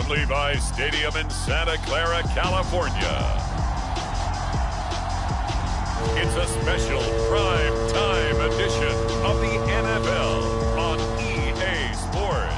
From Levi's Stadium in Santa Clara, California, it's a special prime time edition of the NFL on EA Sports.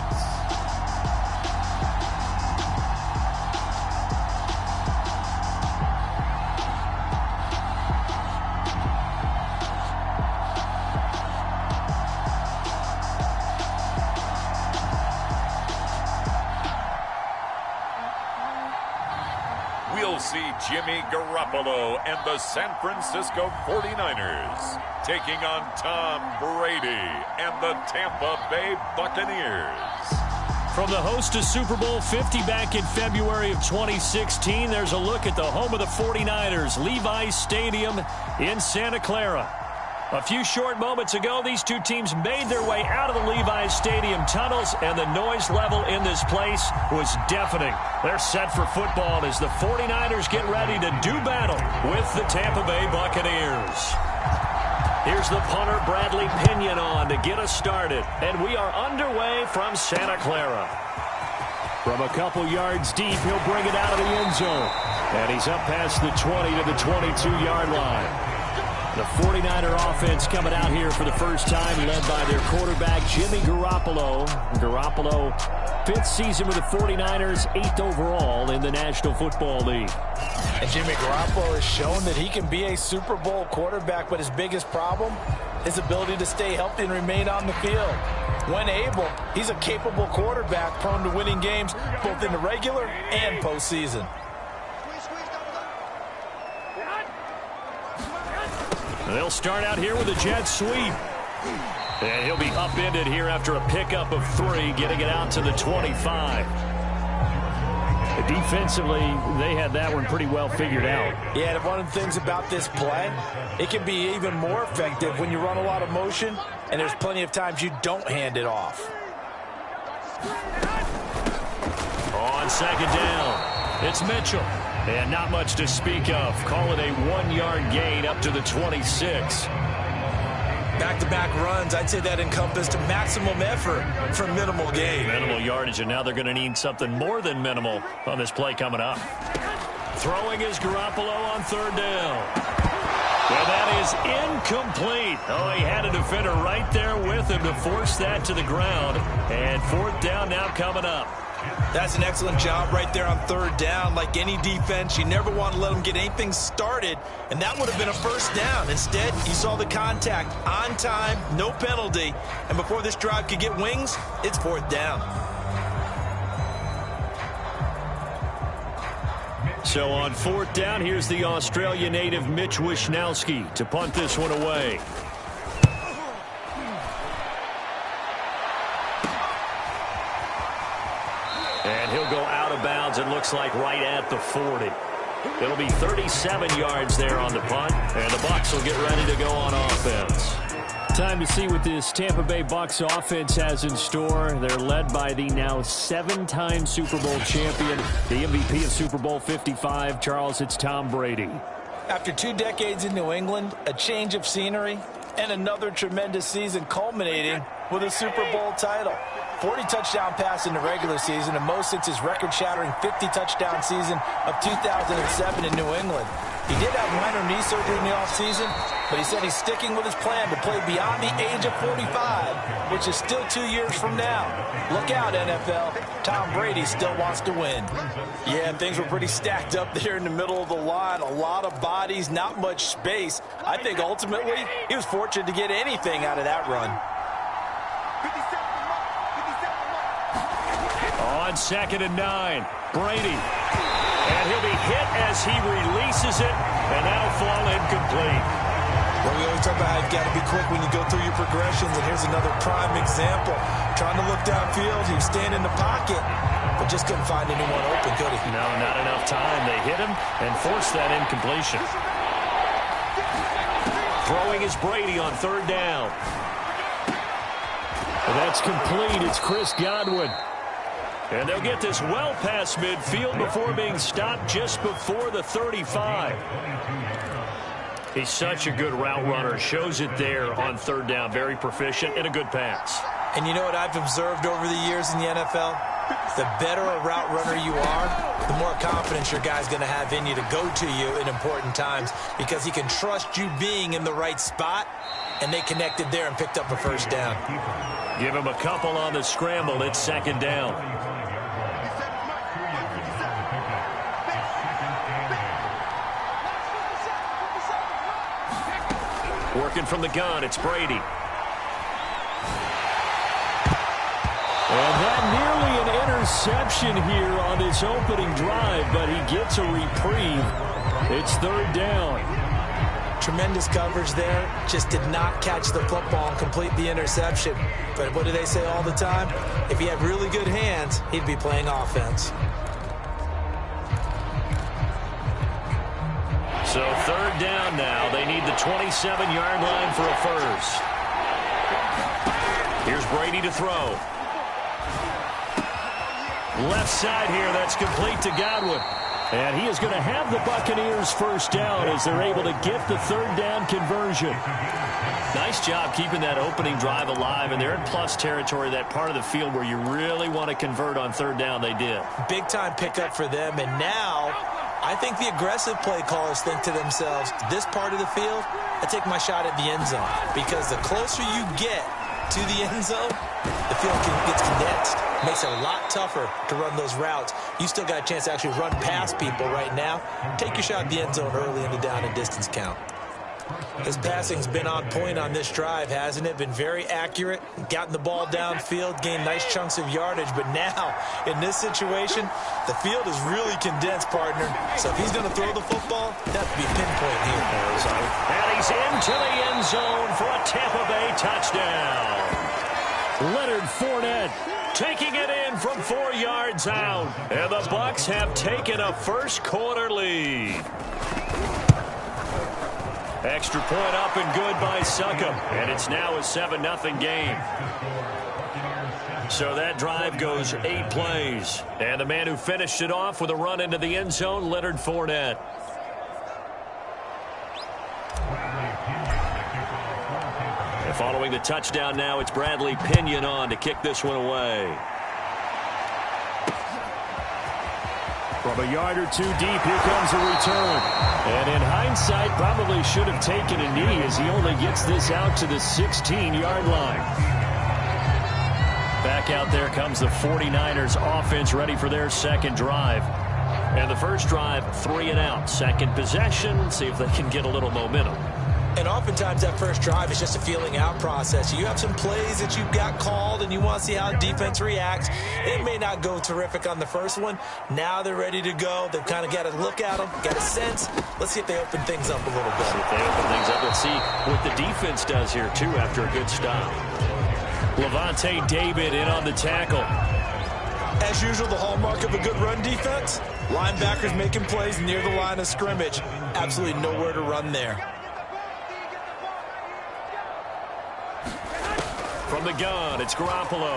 We'll see Jimmy Garoppolo and the San Francisco 49ers taking on Tom Brady and the Tampa Bay Buccaneers. From the host to Super Bowl 50 back in February of 2016, there's a look at the home of the 49ers, Levi's Stadium in Santa Clara. A few short moments ago, these two teams made their way out of the Levi's Stadium tunnels, and the noise level in this place was deafening. They're set for football as the 49ers get ready to do battle with the Tampa Bay Buccaneers. Here's the punter, Bradley Pinion, on to get us started, and we are underway from Santa Clara. From a couple yards deep, he'll bring it out of the end zone, and he's up past the 20 to the 22-yard line. The 49er offense coming out here for the first time, led by their quarterback, Jimmy Garoppolo. Garoppolo, 5th season with the 49ers, 8th overall in the National Football League. And Jimmy Garoppolo has shown that he can be a Super Bowl quarterback, but his biggest problem, his ability to stay healthy and remain on the field. When able, he's a capable quarterback, prone to winning games both in the regular and postseason. They'll start out here with a jet sweep. And he'll be upended here after a pickup of 3, getting it out to the 25. Defensively, they had that one pretty well figured out. Yeah, and one of the things about this play, it can be even more effective when you run a lot of motion, and there's plenty of times you don't hand it off. On second down, it's Mitchell. And not much to speak of. Call it a 1-yard gain up to the 26. Back-to-back runs, I'd say that encompassed maximum effort for minimal gain. Minimal yardage, and now they're going to need something more than minimal on this play coming up. Throwing is Garoppolo on third down. Well, that is incomplete. Oh, he had a defender right there with him to force that to the ground. And 4th down now coming up. That's an excellent job right there on third down. Like any defense, you never want to let them get anything started, and that would have been a first down. Instead, you saw the contact on time, no penalty, and before this drive could get wings, it's 4th down. So on 4th down, here's the Australia native Mitch Wishnowsky to punt this one away. And he'll go out of bounds, it looks like right at the 40. It'll be 37 yards there on the punt, and the Bucs will get ready to go on offense. Time to see what this Tampa Bay Bucs offense has in store. They're led by the now 7-time Super Bowl champion, the MVP of Super Bowl 55. Charles, it's Tom Brady. After 2 decades in New England, a change of scenery, and another tremendous season culminating with a Super Bowl title. 40 touchdown pass in the regular season, and most since his record-shattering 50-touchdown season of 2007 in New England. He did have minor knee surgery in the offseason, but he said he's sticking with his plan to play beyond the age of 45, which is still 2 years from now. Look out, NFL. Tom Brady still wants to win. Yeah, things were pretty stacked up there in the middle of the line. A lot of bodies, not much space. I think ultimately he was fortunate to get anything out of that run. On 2nd and 9, Brady. And he'll be hit as he releases it, and that'll fall incomplete. Well, we always talk about how you've got to be quick when you go through your progressions, and here's another prime example. Trying to look downfield, he was staying in the pocket, but just couldn't find anyone open, could he? No, not enough time. They hit him and forced that incompletion. Throwing is Brady on 3rd down. Well, that's complete. It's Chris Godwin. And they'll get this well past midfield before being stopped just before the 35. He's such a good route runner. Shows it there on 3rd down. Very proficient and a good pass. And you know what I've observed over the years in the NFL? The better a route runner you are, the more confidence your guy's going to have in you to go to you in important times because he can trust you being in the right spot, and they connected there and picked up a first down. Give him a couple on the scramble. It's second down. Working from the gun, it's Brady. And that nearly an interception here on this opening drive, but he gets a reprieve. It's third down. Tremendous coverage there. Just did not catch the football and complete the interception. But what do they say all the time? If he had really good hands, he'd be playing offense. So third down now. They need the 27-yard line for a first. Here's Brady to throw. Left side here, that's complete to Godwin. And he is going to have the Buccaneers first down as they're able to get the third down conversion. Nice job keeping that opening drive alive, and they're in plus territory, that part of the field where you really want to convert on third down. They did. Big-time pickup for them, and now I think the aggressive play callers think to themselves, this part of the field, I take my shot at the end zone, because the closer you get to the end zone, the field gets condensed. Makes it a lot tougher to run those routes. You still got a chance to actually run past people right now. Take your shot at the end zone early in the down and distance count. His passing's been on point on this drive, hasn't it? Been very accurate, gotten the ball downfield, gained nice chunks of yardage. But now, in this situation, the field is really condensed, partner. So if he's going to throw the football, that would be pinpoint here. And he's into the end zone for a Tampa Bay touchdown. Leonard Fournette taking it in from 4 yards out. And the Bucs have taken a first quarter lead. Extra point up and good by Succop. And it's now a 7-0 game. So that drive goes 8 plays. And the man who finished it off with a run into the end zone, Leonard Fournette. And following the touchdown now, it's Bradley Pinion on to kick this one away. From a yard or two deep, here comes a return. And in hindsight, probably should have taken a knee as he only gets this out to the 16-yard line. Back out there comes the 49ers offense ready for their second drive. And the first drive, 3 and out. Second possession, see if they can get a little momentum. And oftentimes that first drive is just a feeling out process. You have some plays that you've got called and you want to see how defense reacts. It may not go terrific on the first one. Now they're ready to go. They've kind of got to look at them, got a sense. Let's see if they open things up a little bit. See if they open things up. Let's see what the defense does here, too, after a good stop. Levante David in on the tackle. As usual, the hallmark of a good run defense, linebackers making plays near the line of scrimmage. Absolutely nowhere to run there. From the gun, it's Garoppolo.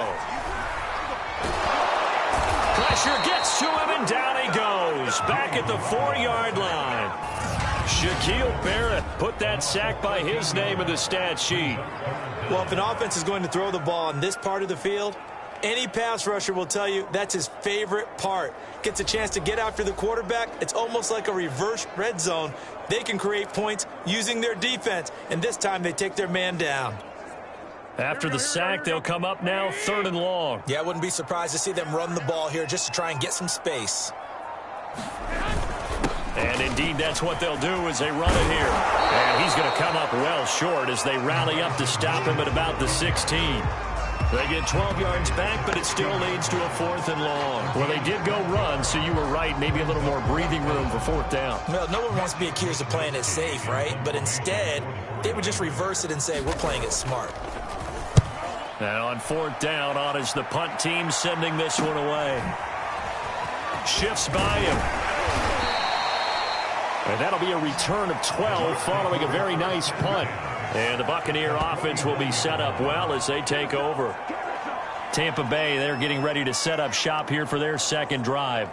Pressure gets to him, and down he goes. Back at the 4-yard line. Shaquille Barrett put that sack by his name in the stat sheet. Well, if an offense is going to throw the ball in this part of the field, any pass rusher will tell you that's his favorite part. Gets a chance to get after the quarterback. It's almost like a reverse red zone. They can create points using their defense, and this time they take their man down. After the sack, they'll come up now 3rd and long. Yeah, I wouldn't be surprised to see them run the ball here just to try and get some space. And indeed, that's what they'll do as they run it here. And he's going to come up well short as they rally up to stop him at about the 16. They get 12 yards back, but it still leads to a 4th and long. Well, they did go run, so you were right. Maybe a little more breathing room for 4th down. Well, no one wants to be accused of playing it safe, right? But instead, they would just reverse it and say, we're playing it smart. Now on 4th down, on is the punt team sending this one away. Shifts by him. And that'll be a return of 12 following a very nice punt. And the Buccaneer offense will be set up well as they take over. Tampa Bay, they're getting ready to set up shop here for their second drive.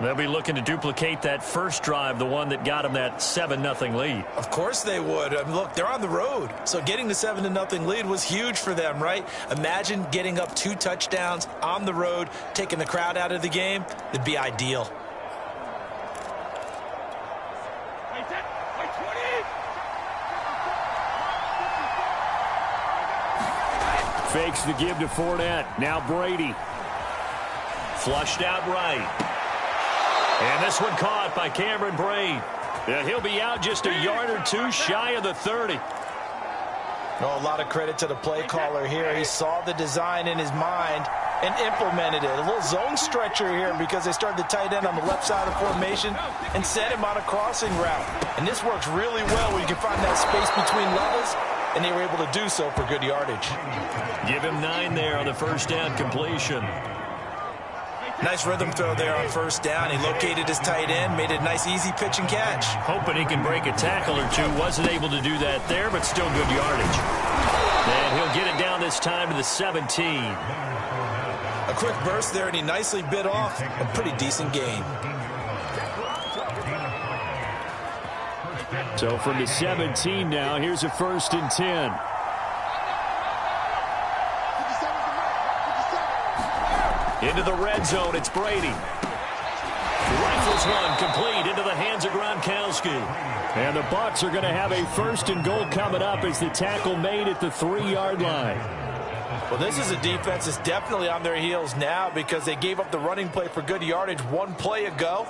They'll be looking to duplicate that first drive, the one that got them that 7-0 lead. Of course they would. I mean, look, they're on the road. So getting the 7-0 lead was huge for them, right? Imagine getting up 2 touchdowns on the road, taking the crowd out of the game. It'd be ideal. Fakes the give to Fournette. Now Brady. Flushed out right. And this one caught by Cameron Brate. Yeah, he'll be out just a yard or two shy of the 30. A lot of credit to the play caller here. He saw the design in his mind and implemented it. A little zone stretcher here because they started the tight end on the left side of the formation and set him on a crossing route. And this works really well when you can find that space between levels, and they were able to do so for good yardage. Give him 9 there on the first down completion. Nice rhythm throw there on first down. He located his tight end, made a nice easy pitch and catch. Hoping he can break a tackle or two. Wasn't able to do that there, but still good yardage. And he'll get it down this time to the 17. A quick burst there, and he nicely bit off a pretty decent gain. So from the 17 now, here's a 1st and 10. Into the red zone, it's Brady. Rifles one, complete into the hands of Gronkowski. And the Bucs are going to have a 1st and goal coming up as the tackle made at the 3-yard line. Well, this is a defense that's definitely on their heels now because they gave up the running play for good yardage 1 play ago.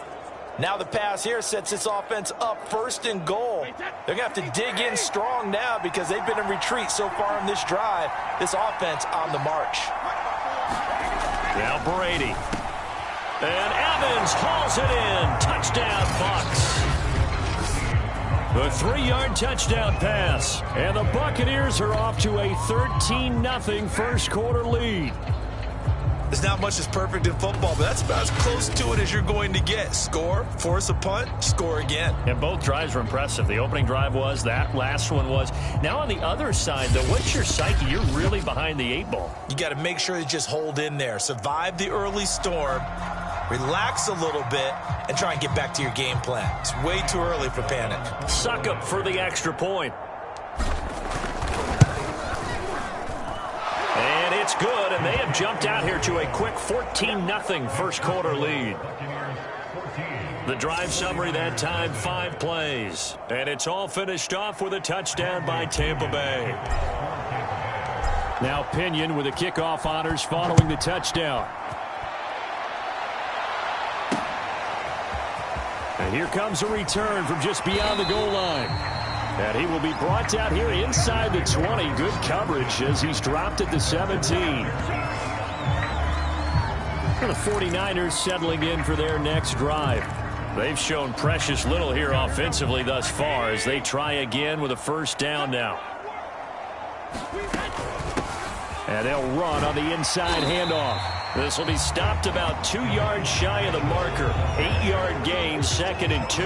Now the pass here sets this offense up 1st and goal. They're going to have to dig in strong now because they've been in retreat so far on this drive. This offense on the march. Now Brady. And Evans hauls it in. Touchdown, Bucs. The 3-yard touchdown pass. And the Buccaneers are off to a 13-0 first quarter lead. There's not much that's perfect in football, but that's about as close to it as you're going to get. Score, force a punt, score again. And both drives were impressive. The opening drive was, that last one was. Now on the other side, though, what's your psyche? You're really behind the 8 ball. You got to make sure you just hold in there. Survive the early storm, relax a little bit, and try and get back to your game plan. It's way too early for panic. Suck up for the extra point. And it's good, and they have jumped out here to a quick 14-0 first quarter lead. The drive summary that time, 5 plays. And it's all finished off with a touchdown by Tampa Bay. Now Pinion with the kickoff honors following the touchdown. And here comes a return from just beyond the goal line. And he will be brought down here inside the 20. Good coverage as he's dropped at the 17. And the 49ers settling in for their next drive. They've shown precious little here offensively thus far as they try again with a 1st down now. And they'll run on the inside handoff. This will be stopped about 2 yards shy of the marker. 8-yard gain, 2nd and 2.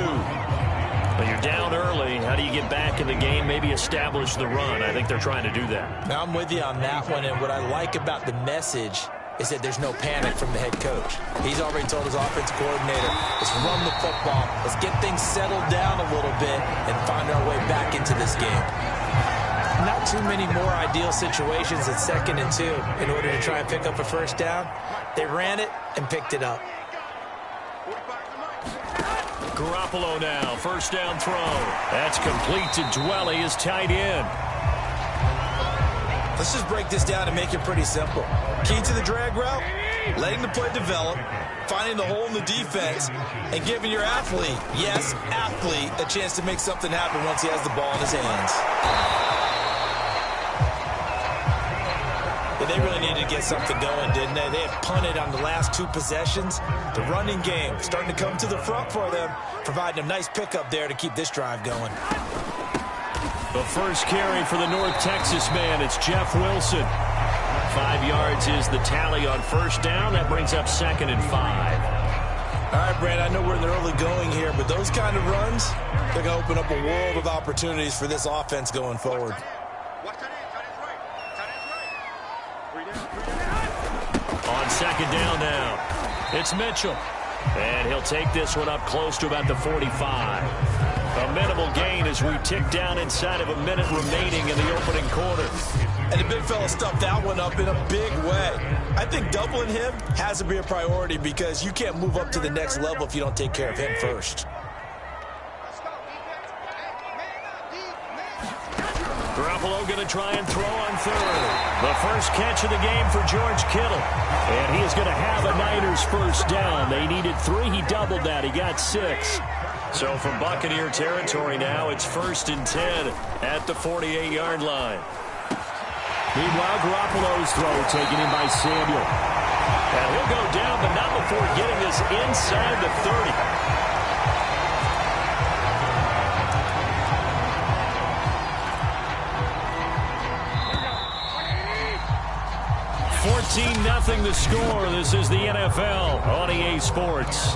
But you're down early. How do you get back in the game? Maybe establish the run. I think they're trying to do that. Now I'm with you on that one, and what I like about the message is that there's no panic from the head coach. He's already told his offensive coordinator, let's run the football, let's get things settled down a little bit and find our way back into this game. Not too many more ideal situations at 2nd and 2 in order to try and pick up a 1st down. They ran it and picked it up. Garoppolo now, 1st down throw. That's complete to Dwelly, his tight end. Let's just break this down and make it pretty simple. Key to the drag route, letting the play develop, finding the hole in the defense, and giving your athlete, yes, athlete, a chance to make something happen once he has the ball in his hands. But they really needed to get something going, didn't they? They had punted on the last 2 possessions. The running game starting to come to the front for them, providing a nice pickup there to keep this drive going. The first carry for the North Texas man, it's Jeff Wilson. 5 yards is the tally on 1st down. That brings up 2nd and 5. All right, Brad, I know we're in the early going here, but those kind of runs, they're going to open up a world of opportunities for this offense going forward. On 2nd down now, it's Mitchell. And he'll take this one up close to about the 45. A minimal gain as we tick down inside of a minute remaining in the opening quarter. And the big fella stuffed that one up in a big way. I think doubling him has to be a priority because you can't move up to the next level if you don't take care of him first. Garoppolo going to try and throw on third. The first catch of the game for George Kittle. And he is going to have a Niners first down. They needed 3. He doubled that. He got 6. So from Buccaneer territory now, it's 1st and 10 at the 48-yard line. Meanwhile, Garoppolo's throw taken in by Samuel. And he'll go down, but not before getting this inside the 30. 14-0 the score. This is the NFL on EA Sports.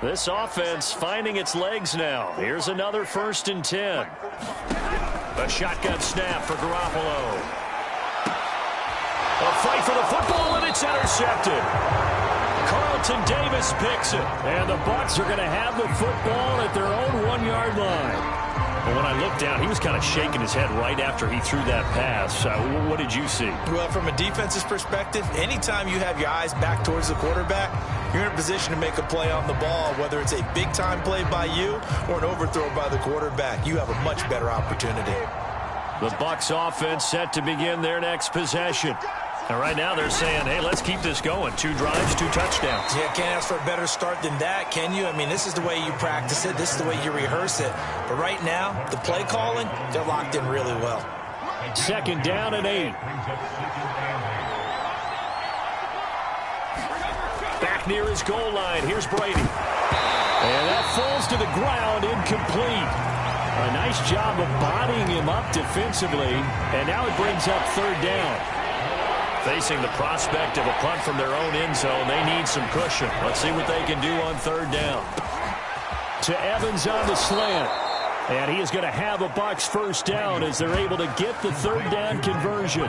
This offense finding its legs now. Here's another 1st and 10. A shotgun snap for Garoppolo. A fight for the football, and it's intercepted. Carlton Davis picks it. And the Bucs are going to have the football at their own 1-yard line. But when I looked down, he was kind of shaking his head right after he threw that pass. What did you see? Well, from a defense's perspective, anytime you have your eyes back towards the quarterback, you're in a position to make a play on the ball, whether it's a big-time play by you or an overthrow by the quarterback. You have a much better opportunity. The Bucs offense set to begin their next possession. And right now they're saying, hey, let's keep this going. 2 drives, 2 touchdowns. Yeah, can't ask for a better start than that, can you? I mean, this is the way you practice it. This is the way you rehearse it. But right now, the play calling, they're locked in really well. 2nd down and 8. Back near his goal line. Here's Brady. And that falls to the ground, incomplete. A nice job of bodying him up defensively. And now it brings up 3rd down. Facing the prospect of a punt from their own end zone, they need some cushion. Let's see what they can do on 3rd down. To Evans on the slant. And he is going to have a Bucs first down as they're able to get the 3rd down conversion.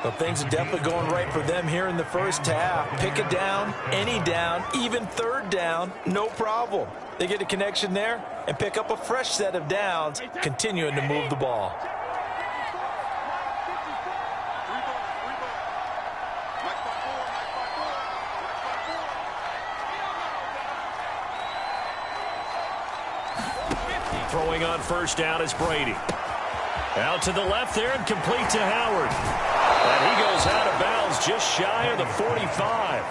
Well, things are definitely going right for them here in the first half. Pick a down, any down, even 3rd down, no problem. They get a connection there and pick up a fresh set of downs, continuing to move the ball. Throwing on first down is Brady. Out to the left there and complete to Howard. And he goes out of bounds just shy of the 45.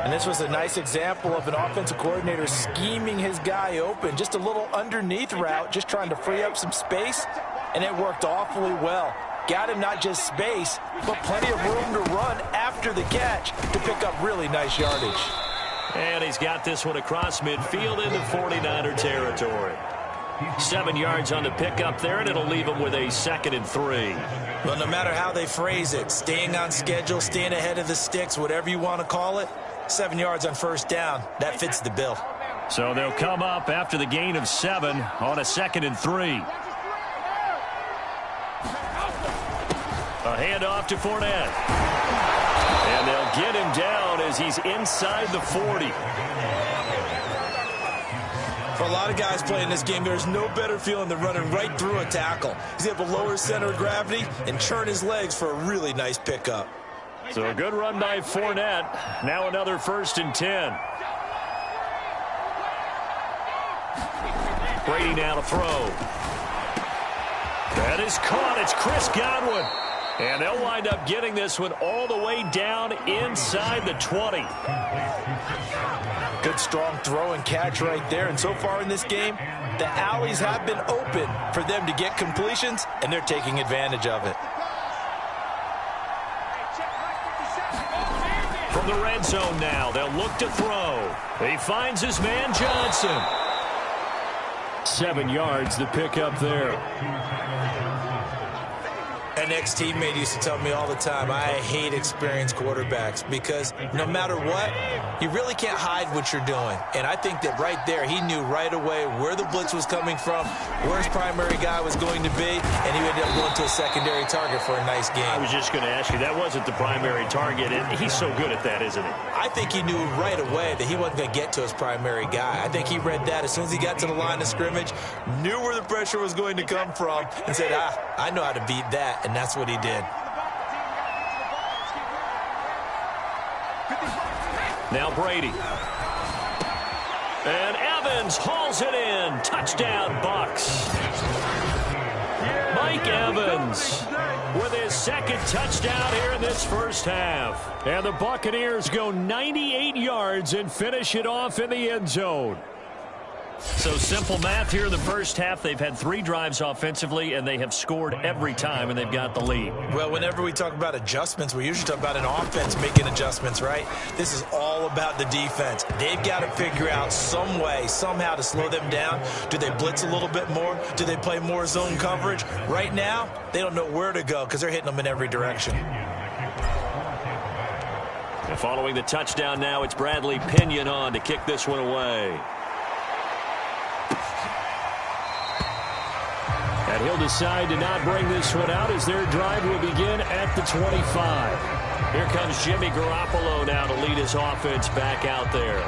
And this was a nice example of an offensive coordinator scheming his guy open. Just a little underneath route, just trying to free up some space. And it worked awfully well. Got him not just space, but plenty of room to run after the catch to pick up really nice yardage. And he's got this one across midfield into 49er territory. 7 yards on the pickup there, and it'll leave him with a 2nd and 3. Well, no matter how they phrase it, staying on schedule, staying ahead of the sticks, whatever you want to call it, 7 yards on first down, that fits the bill. So they'll come up after the gain of 7 on a 2nd and 3. A handoff to Fournette. And they'll get him down as he's inside the 40. For a lot of guys playing this game, there's no better feeling than running right through a tackle. He's able to lower his center of gravity and churn his legs for a really nice pickup. So a good run by Fournette. Now another 1st and 10. Brady now to throw. That is caught. It's Chris Godwin. And they'll wind up getting this one all the way down inside the 20. Good strong throw and catch right there. And so far in this game, the alleys have been open for them to get completions, and they're taking advantage of it. From the red zone now, they'll look to throw. He finds his man Johnson. 7 yards, the pickup there. And an ex-teammate used to tell me all the time, I hate experienced quarterbacks because no matter what, you really can't hide what you're doing. And I think that right there, he knew right away where the blitz was coming from, where his primary guy was going to be, and he ended up going to a secondary target for a nice game. I was just going to ask you, that wasn't the primary target, and he's so good at that, isn't he? I think he knew right away that he wasn't going to get to his primary guy. I think he read that as soon as he got to the line of scrimmage, knew where the pressure was going to come from, and said, I know how to beat that, and that's what he did. Now Brady. And Evans hauls it in. Touchdown, Bucks. Mike Evans with his second touchdown here in this first half. And the Buccaneers go 98 yards and finish it off in the end zone. So simple math here in the first half. They've had 3 drives offensively, and they have scored every time, and they've got the lead. Well, whenever we talk about adjustments, we usually talk about an offense making adjustments, right? This is all about the defense. They've got to figure out some way, somehow to slow them down. Do they blitz a little bit more? Do they play more zone coverage? Right now, they don't know where to go because they're hitting them in every direction. And following the touchdown now, it's Bradley Pinion on to kick this one away. And he'll decide to not bring this one out as their drive will begin at the 25. Here comes Jimmy Garoppolo now to lead his offense back out there.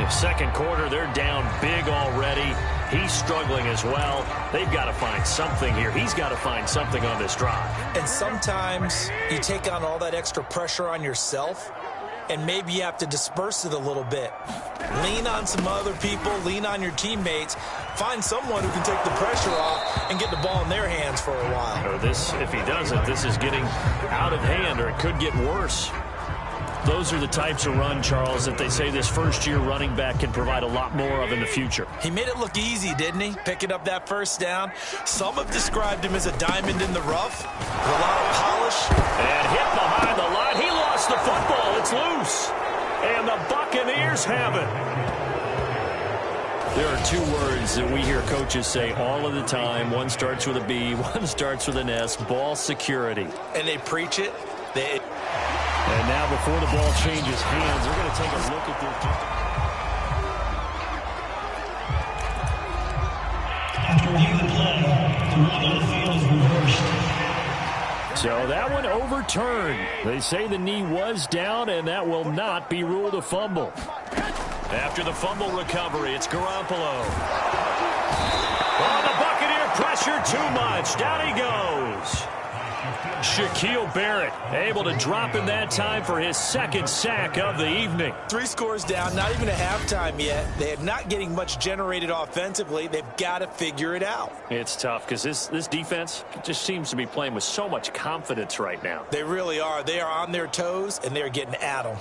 In second quarter, they're down big already. He's struggling as well. They've got to find something here. He's got to find something on this drive. And sometimes you take on all that extra pressure on yourself, and maybe you have to disperse it a little bit. Lean on some other people, lean on your teammates, find someone who can take the pressure off and get the ball in their hands for a while. Or this, if he doesn't, this is getting out of hand, or it could get worse. Those are the types of run, Charles, that they say this first-year running back can provide a lot more of in the future. He made it look easy, didn't he? Picking up that first down. Some have described him as a diamond in the rough, with a lot of polish. And hit behind the line. He lost the football. It's loose. And the Buccaneers have it. There are 2 words that we hear coaches say all of the time. One starts with a B, one starts with an S, ball security. And they preach it. And now before the ball changes hands, we're going to take a look at this. So that one overturned. They say the knee was down, and that will not be ruled a fumble. After the fumble recovery, it's Garoppolo. Oh, the Buccaneer pressure too much. Down he goes. Shaquille Barrett able to drop in that time for his second sack of the evening. 3 scores down, not even a halftime yet. They're not getting much generated offensively. They've got to figure it out. It's tough because this defense just seems to be playing with so much confidence right now. They really are. They are on their toes, and they're getting at them.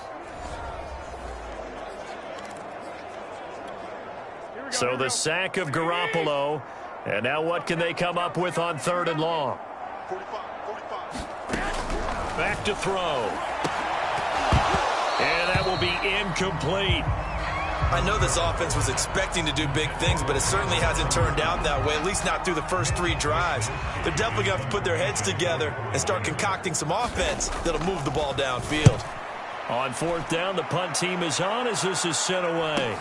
So the sack of Garoppolo. And now what can they come up with on 3rd and long? Back to throw. And that will be incomplete. I know this offense was expecting to do big things, but it certainly hasn't turned out that way, at least not through the first 3 drives. They're definitely going to have to put their heads together and start concocting some offense that'll move the ball downfield. On 4th down, the punt team is on as this is sent away.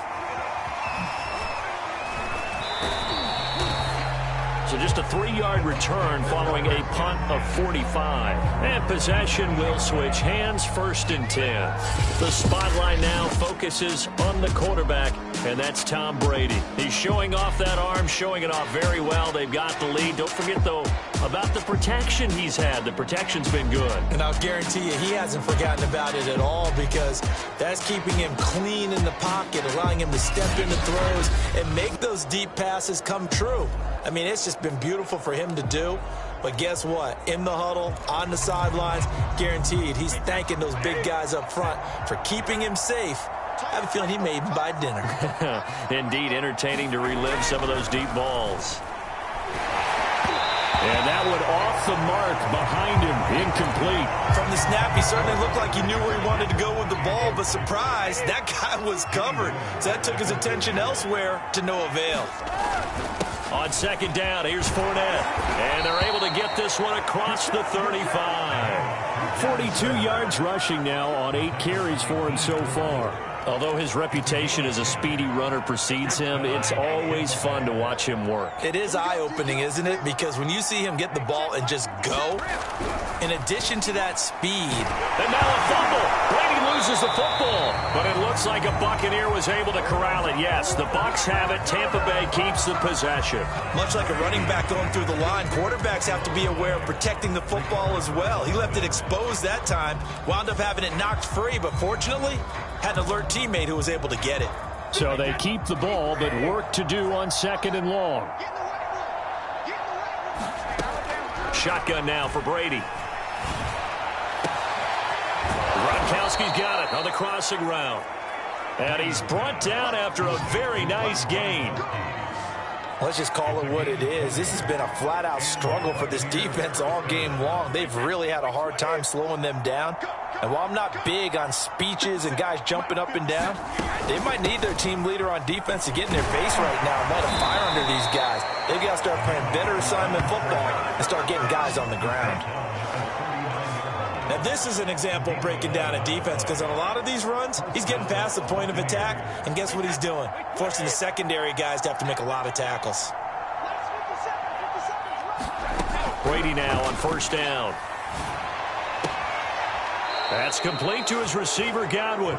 So just a 3-yard return following a punt of 45. And possession will switch hands, 1st and 10. The spotlight now focuses on the quarterback, and that's Tom Brady. He's showing off that arm, showing it off very well. They've got the lead. Don't forget, though, about the protection he's had. The protection's been good. And I'll guarantee you he hasn't forgotten about it at all because that's keeping him clean in the pocket, allowing him to step into throws and make those deep passes come true. I mean, it's just been beautiful for him to do. But guess what? In the huddle, on the sidelines, guaranteed he's thanking those big guys up front for keeping him safe. I have a feeling he may even buy dinner. Indeed, entertaining to relive some of those deep balls. And that one off the mark behind him, incomplete. From the snap, he certainly looked like he knew where he wanted to go with the ball, but surprise, that guy was covered. So that took his attention elsewhere to no avail. On 2nd down, here's Fournette. And they're able to to get this one across the 35. 42 yards rushing now on 8 carries for him so far. Although his reputation as a speedy runner precedes him, it's always fun to watch him work. It is eye-opening, isn't it? Because when you see him get the ball and just go, in addition to that speed. And now a fumble. Brady loses the football. But it looks like a Buccaneer was able to corral it. Yes, the Bucs have it. Tampa Bay keeps the possession. Much like a running back going through the line, quarterbacks have to be aware of protecting the football as well. He left it exposed that time, wound up having it knocked free, but fortunately, had an alert teammate who was able to get it. So they keep the ball, but work to do on 2nd and long. Shotgun now for Brady. Gronkowski's got it on the crossing route. And he's brought down after a very nice gain. Let's just call it what it is. This has been a flat-out struggle for this defense all game long. They've really had a hard time slowing them down. And while I'm not big on speeches and guys jumping up and down, they might need their team leader on defense to get in their face right now and light a fire under these guys. They've got to start playing better assignment football and start getting guys on the ground. Now, this is an example of breaking down a defense because on a lot of these runs, he's getting past the point of attack, and guess what he's doing? Forcing the secondary guys to have to make a lot of tackles. Brady now on 1st down. That's complete to his receiver, Godwin.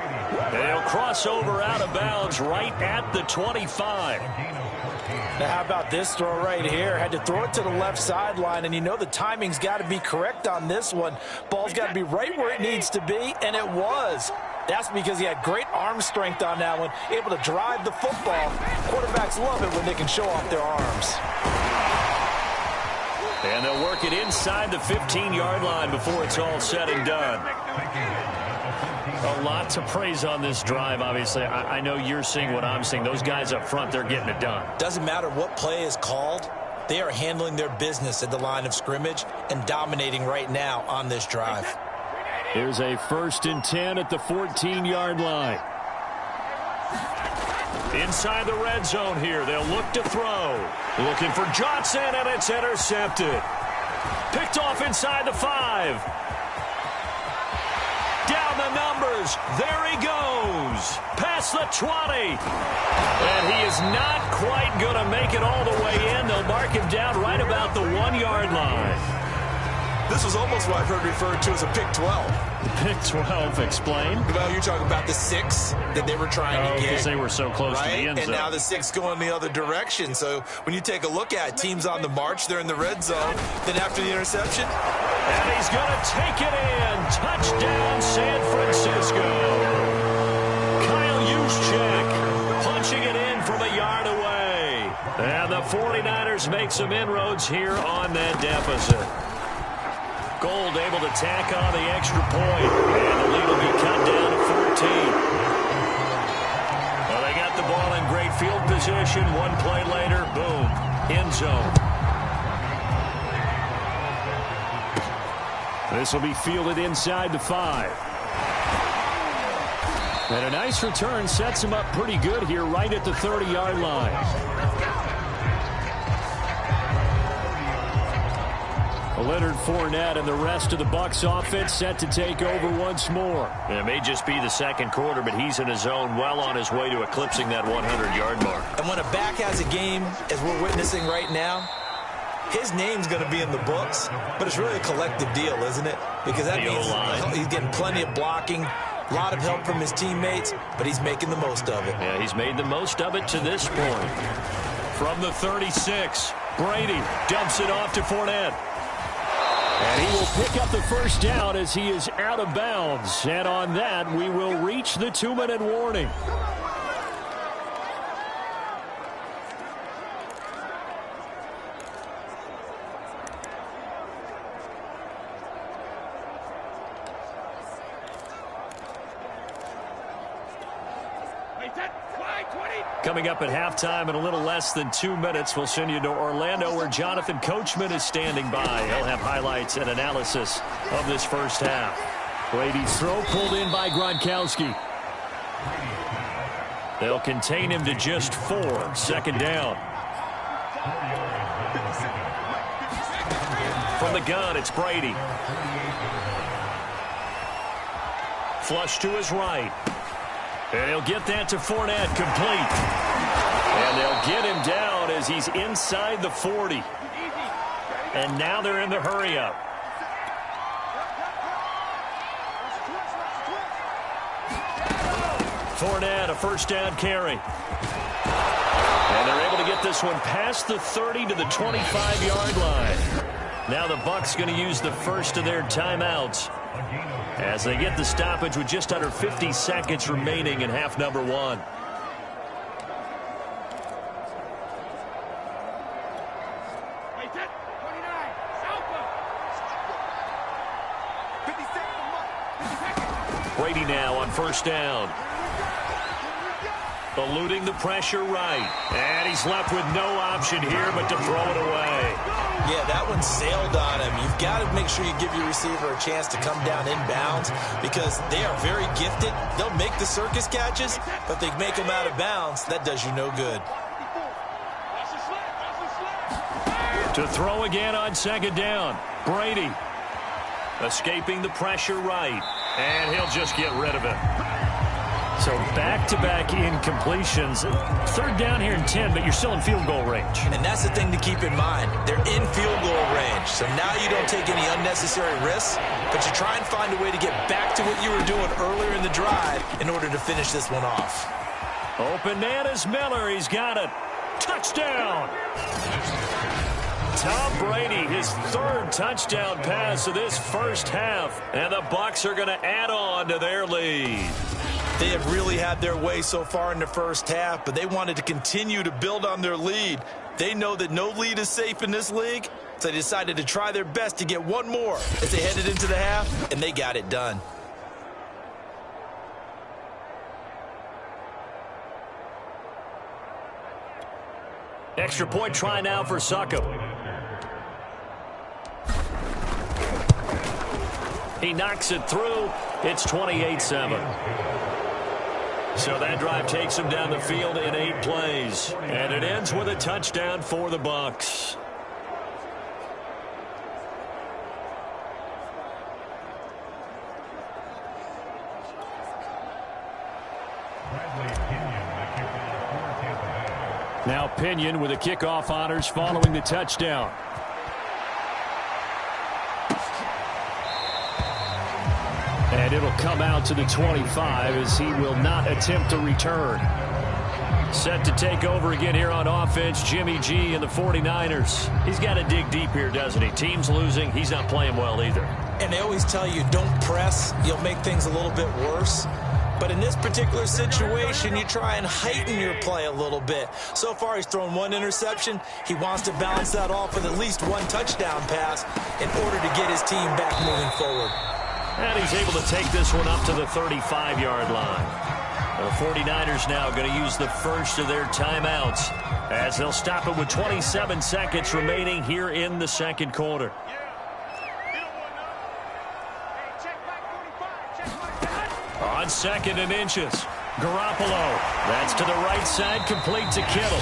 They'll cross over out of bounds right at the 25. Now, how about this throw right here? Had to throw it to the left sideline, and you know the timing's got to be correct on this one. Ball's got to be right where it needs to be, and it was. That's because he had great arm strength on that one, able to drive the football. Quarterbacks love it when they can show off their arms. And they'll work it inside the 15-yard line before it's all said and done. A lot to praise on this drive, obviously. I know you're seeing what I'm seeing. Those guys up front, they're getting it done. Doesn't matter what play is called. They are handling their business at the line of scrimmage and dominating right now on this drive. Here's a 1st and 10 at the 14-yard line. Inside the red zone here. They'll look to throw. Looking for Johnson, and it's intercepted. Picked off inside the 5. Down the numbers. There he goes. Past the 20. And he is not quite going to make it all the way in. They'll mark him down right about the 1-yard line. This was almost what I've heard referred to as a pick 12. Pick 12, explain. Well, you're talking about the 6 that they were trying to get. Because they were so close to the end zone. And now the 6 going the other direction. So when you take a look at teams on the march, they're in the red zone. Then after the interception. And he's going to take it in. Touchdown, San Francisco. Kyle Juszczyk punching it in from a yard away. And the 49ers make some inroads here on that deficit. Gold able to tack on the extra point. And the lead will be cut down to 14. Well, they got the ball in great field position. One play later, boom, end zone. This will be fielded inside the 5. And a nice return sets him up pretty good here right at the 30-yard line. Leonard Fournette and the rest of the Bucs offense set to take over once more. It may just be the second quarter, but he's in his zone, well on his way to eclipsing that 100-yard mark. And when a back has a game, as we're witnessing right now, his name's going to be in the books, but it's really a collective deal, isn't it? Because that means he's getting plenty of blocking, a lot of help from his teammates, but he's making the most of it. Yeah, he's made the most of it to this point. From the 36, Brady dumps it off to Fournette. And he will pick up the 1st down as he is out of bounds. And on that, we will reach the 2-minute warning. Coming up at halftime in a little less than 2 minutes, we'll send you to Orlando where Jonathan Coachman is standing by. He'll have highlights and analysis of this first half. Brady's throw pulled in by Gronkowski. They'll contain him to just 4. 2nd down. From the gun, it's Brady. Flush to his right. And he'll get that to Fournette, complete. And they'll get him down as he's inside the 40. And now they're in the hurry-up. Fournette, a first down carry. And they're able to get this one past the 30 to the 25-yard line. Now the Bucs going to use the first of their timeouts as they get the stoppage with just under 50 seconds remaining in half number one. Brady now on first down. Eluding the pressure right. And he's left with no option here but to throw it away. Yeah, that one sailed on him. You've got to make sure you give your receiver a chance to come down inbounds because they are very gifted. They'll make the circus catches, but they make them out of bounds. That does you no good. To throw again on second down. Brady escaping the pressure right. And he'll just get rid of it. So back-to-back incompletions. Third down here in 10, but you're still in field goal range. And that's the thing to keep in mind. They're in field goal range. So now you don't take any unnecessary risks, but you try and find a way to get back to what you were doing earlier in the drive in order to finish this one off. Open man is Miller. He's got it. Touchdown! Tom Brady, his third touchdown pass of this first half. And the Bucs are going to add on to their lead. They have really had their way so far in the first half, but they wanted to continue to build on their lead. They know that no lead is safe in this league, so they decided to try their best to get one more as they headed into the half, and they got it done. Extra point try now for Succop. He knocks it through. It's 28-7. So that drive takes him down the field in 8 plays. And it ends with a touchdown for the Bucs. Now Pinion with the kickoff honors following the touchdown. And it'll come out to the 25 as he will not attempt to return. Set to take over again here on offense, Jimmy G and the 49ers. He's got to dig deep here, doesn't he? Team's losing. He's not playing well either. And they always tell you, don't press. You'll make things a little bit worse. But in this particular situation, you try and heighten your play a little bit. So far, he's thrown 1 interception. He wants to balance that off with at least 1 touchdown pass in order to get his team back moving forward. And he's able to take this one up to the 35-yard line. The 49ers now going to use the first of their timeouts as they'll stop it with 27 seconds remaining here in the second quarter. On 2nd and inches, Garoppolo. That's to the right side, complete to Kittle.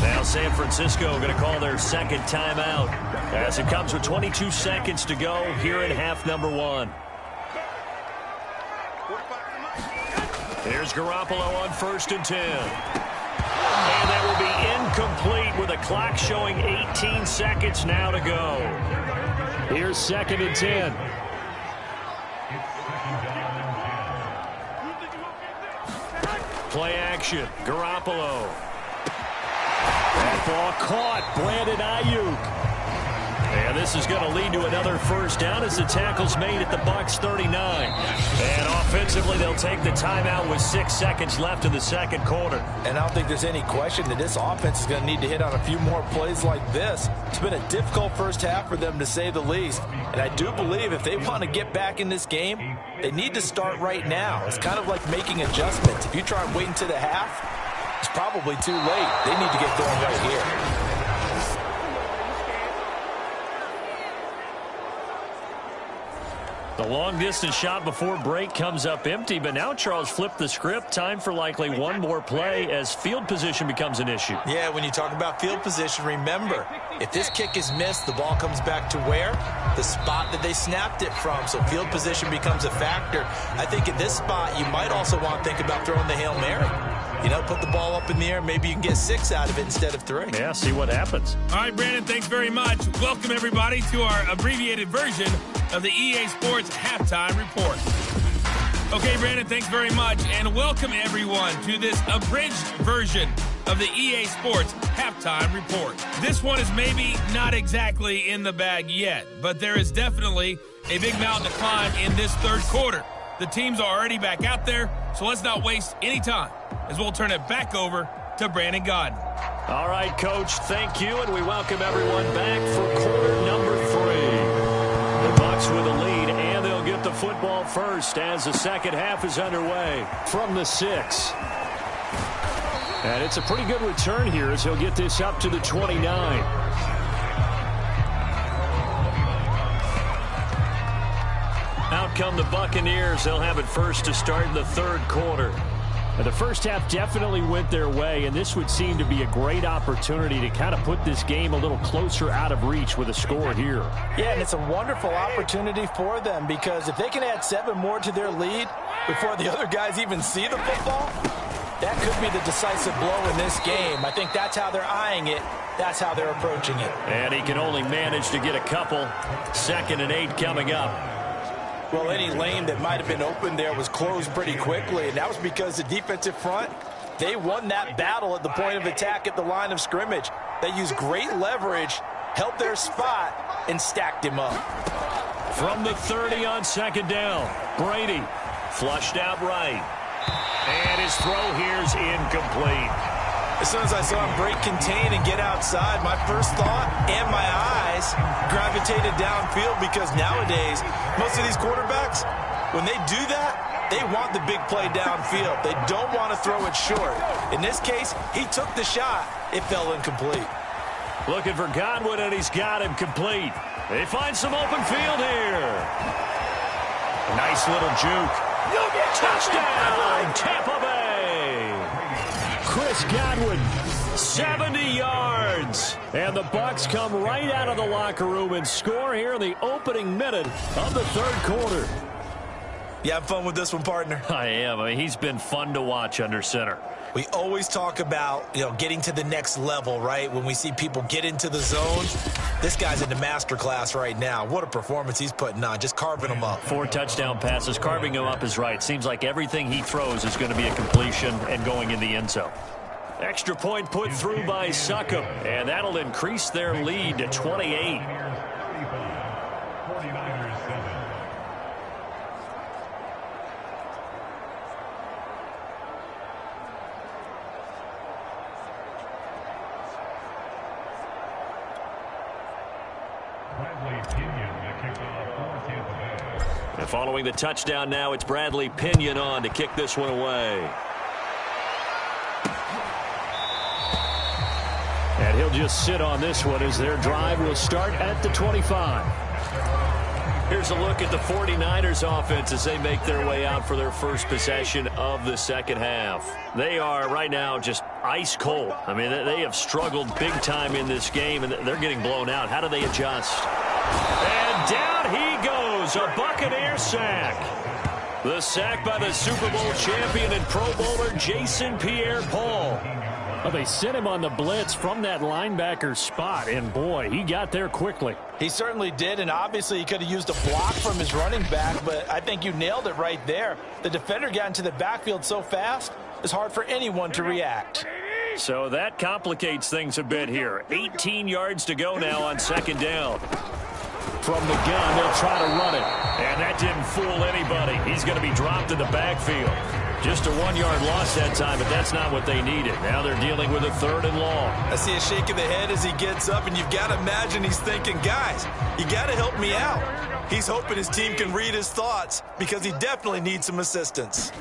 Now San Francisco going to call their second timeout as it comes with 22 seconds to go here in half number 1. Here's Garoppolo on 1st and 10. And that will be incomplete with the clock showing 18 seconds now to go. Here's 2nd and 10. Play action. Garoppolo. That ball caught. Brandon Ayuk. And this is going to lead to another first down as the tackle's made at the Bucs 39. And offensively, they'll take the timeout with 6 seconds left in the second quarter. And I don't think there's any question that this offense is going to need to hit on a few more plays like this. It's been a difficult first half for them, to say the least. And I do believe if they want to get back in this game, they need to start right now. It's kind of like making adjustments. If you try and wait until the half, it's probably too late. They need to get going right here. The long-distance shot before break comes up empty, but now Charles flipped the script. Time for likely one more play as field position becomes an issue. Yeah, when you talk about field position, remember, if this kick is missed, the ball comes back to where? The spot that they snapped it from. So field position becomes a factor. I think at this spot, you might also want to think about throwing the Hail Mary. You know, put the ball up in the air. Maybe you can get 6 out of it instead of 3. Yeah, see what happens. All right, Brandon, thanks very much. Welcome, everybody, to our abbreviated version of the EA Sports Halftime Report. Okay, Brandon, thanks very much. And welcome, everyone, to this abridged version of the EA Sports Halftime Report. This one is maybe not exactly in the bag yet, but there is definitely a big mountain to climb in this third quarter. The teams are already back out there, so let's not waste any time as we'll turn it back over to Brandon Godden. All right, Coach, thank you, and we welcome everyone back for quarter number 3. The Bucks with a lead, and they'll get the football first as the second half is underway from the 6. And it's a pretty good return here as he'll get this up to the 29. Out come the Buccaneers. They'll have it first to start the third quarter. Now, the first half definitely went their way, and this would seem to be a great opportunity to kind of put this game a little closer out of reach with a score here. Yeah, and it's a wonderful opportunity for them because if they can add 7 more to their lead before the other guys even see the football, that could be the decisive blow in this game. I think that's how they're eyeing it. That's how they're approaching it. And he can only manage to get a couple. 2nd and 8 coming up. Well, any lane that might have been open there was closed pretty quickly, and that was because the defensive front, they won that battle at the point of attack at the line of scrimmage. They used great leverage, held their spot, and stacked him up. From the 30 on 2nd down, Brady flushed out right. And his throw here's incomplete. As soon as I saw him break contain and get outside, my first thought and my eyes gravitated downfield because nowadays, most of these quarterbacks, when they do that, they want the big play downfield. They don't want to throw it short. In this case, he took the shot. It fell incomplete. Looking for Godwin, and he's got him complete. They find some open field here. Nice little juke. Touchdown, Tampa Bay. Chris Godwin, 70 yards. And the Bucks come right out of the locker room and score here in the opening minute of the third quarter. You have fun with this one, partner? I am. I mean, he's been fun to watch under center. We always talk about, getting to the next level, right? When we see people get into the zone, this guy's in the master class right now. What a performance he's putting on, just carving them up. 4 touchdown passes. Carving him up is right. Seems like everything he throws is going to be a completion and going in the end zone. Extra point put through by Succop, and that'll increase their lead to 28. And following the touchdown now, it's Bradley Pinion on to kick this one away. And he'll just sit on this one as their drive will start at the 25. Here's a look at the 49ers offense as they make their way out for their first possession of the second half. They are right now just ice cold. I mean, they have struggled big time in this game, and they're getting blown out. How do they adjust? And down he goes, a Buccaneer sack. The sack by the Super Bowl champion and Pro Bowler Jason Pierre-Paul. Well, they sent him on the blitz from that linebacker spot, and boy, he got there quickly. He certainly did, and obviously he could have used a block from his running back, but I think you nailed it right there. The defender got into the backfield so fast, it's hard for anyone to react. So that complicates things a bit here. 18 yards to go now on 2nd down. From the gun, they'll try to run it. And that didn't fool anybody. He's going to be dropped in the backfield. Just a 1-yard loss that time, but that's not what they needed. Now they're dealing with a 3rd and long. I see a shake of the head as he gets up, and you've got to imagine he's thinking, guys, you got to help me out. He's hoping his team can read his thoughts because he definitely needs some assistance.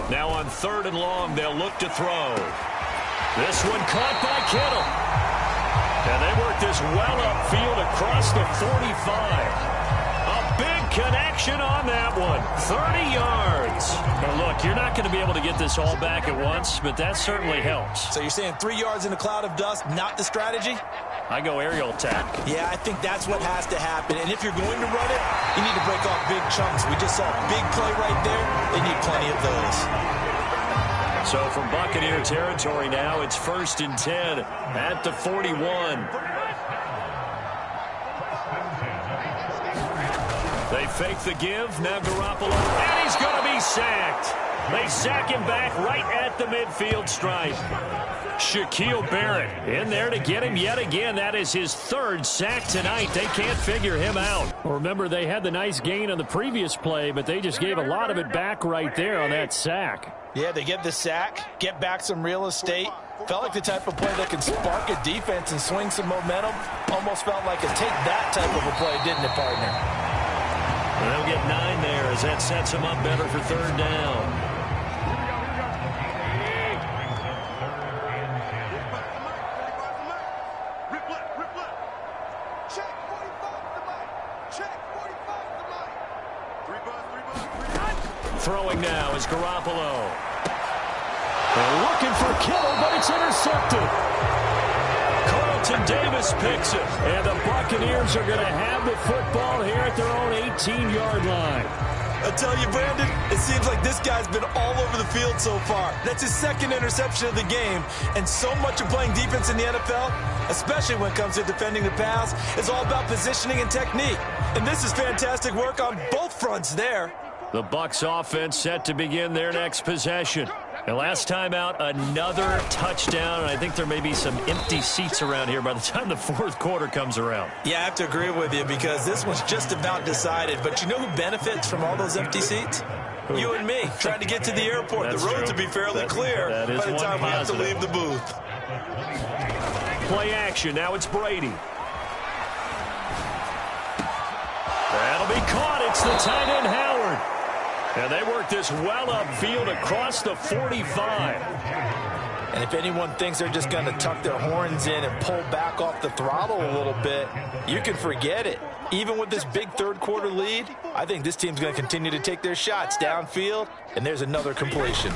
Now on 3rd and long, they'll look to throw. This one caught by Kittle. And they work this well upfield across the 45. A big connection on that one. 30 yards. Now look, you're not going to be able to get this all back at once, but that certainly helps. So you're saying 3 yards in a cloud of dust, not the strategy? I go aerial attack. Yeah, I think that's what has to happen. And if you're going to run it, you need to break off big chunks. We just saw a big play right there. They need plenty of those. So from Buccaneer territory now, it's 1st and 10 at the 41. They fake the give. Now Garoppolo. And he's going to be sacked. They sack him back right at the midfield stripe. Shaquille Barrett in there to get him yet again. That is his 3rd sack tonight. They can't figure him out. Remember, they had the nice gain on the previous play, but they just gave a lot of it back right there on that sack. Yeah, they get the sack, get back some real estate. Felt like the type of play that can spark a defense and swing some momentum. Almost felt like a take that type of a play, didn't it, partner? They'll get 9 there as that sets them up better for 3rd down. Throwing now is Garoppolo. They're looking for Kittle, but it's intercepted. Carlton Davis picks it. And the Buccaneers are going to have the football here at their own 18-yard line. I tell you, Brandon, it seems like this guy's been all over the field so far. That's his 2nd interception of the game. And so much of playing defense in the NFL, especially when it comes to defending the pass, is all about positioning and technique. And this is fantastic work on both fronts there. The Bucs offense set to begin their next possession. And last time out, another touchdown. And I think there may be some empty seats around here by the time the 4th quarter comes around. Yeah, I have to agree with you because this one's just about decided. But you know who benefits from all those empty seats? You and me, trying to get to the airport. That's the roads true. will be fairly clear by the time we have to leave the booth. Play action. Now it's Brady. That'll be caught. It's the tight end, Howard. And they work this well upfield across the 45. And if anyone thinks they're just going to tuck their horns in and pull back off the throttle a little bit, you can forget it. Even with this big 3rd quarter lead, I think this team's going to continue to take their shots downfield, and there's another completion.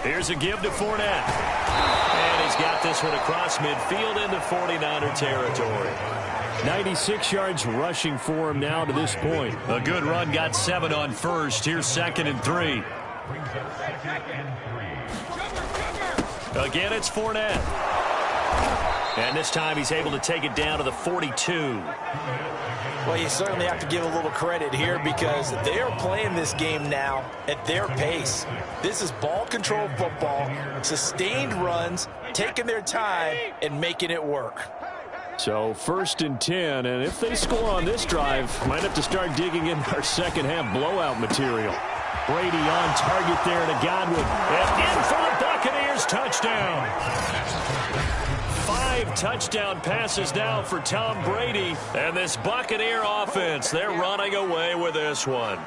Here's a give to Fournette. And he's got this one across midfield into 49er territory. 96 yards rushing for him now to this point. A good run, got 7 on first. Here's 2nd and 3. Again, it's Fournette. And this time he's able to take it down to the 42. Well, you certainly have to give a little credit here because they are playing this game now at their pace. This is ball control football, sustained runs, taking their time and making it work. So 1st and 10, and if they score on this drive, might have to start digging in our 2nd half blowout material. Brady on target there to Godwin. And in for the Buccaneers, touchdown. 5 touchdown passes now for Tom Brady. And this Buccaneer offense, they're running away with this one.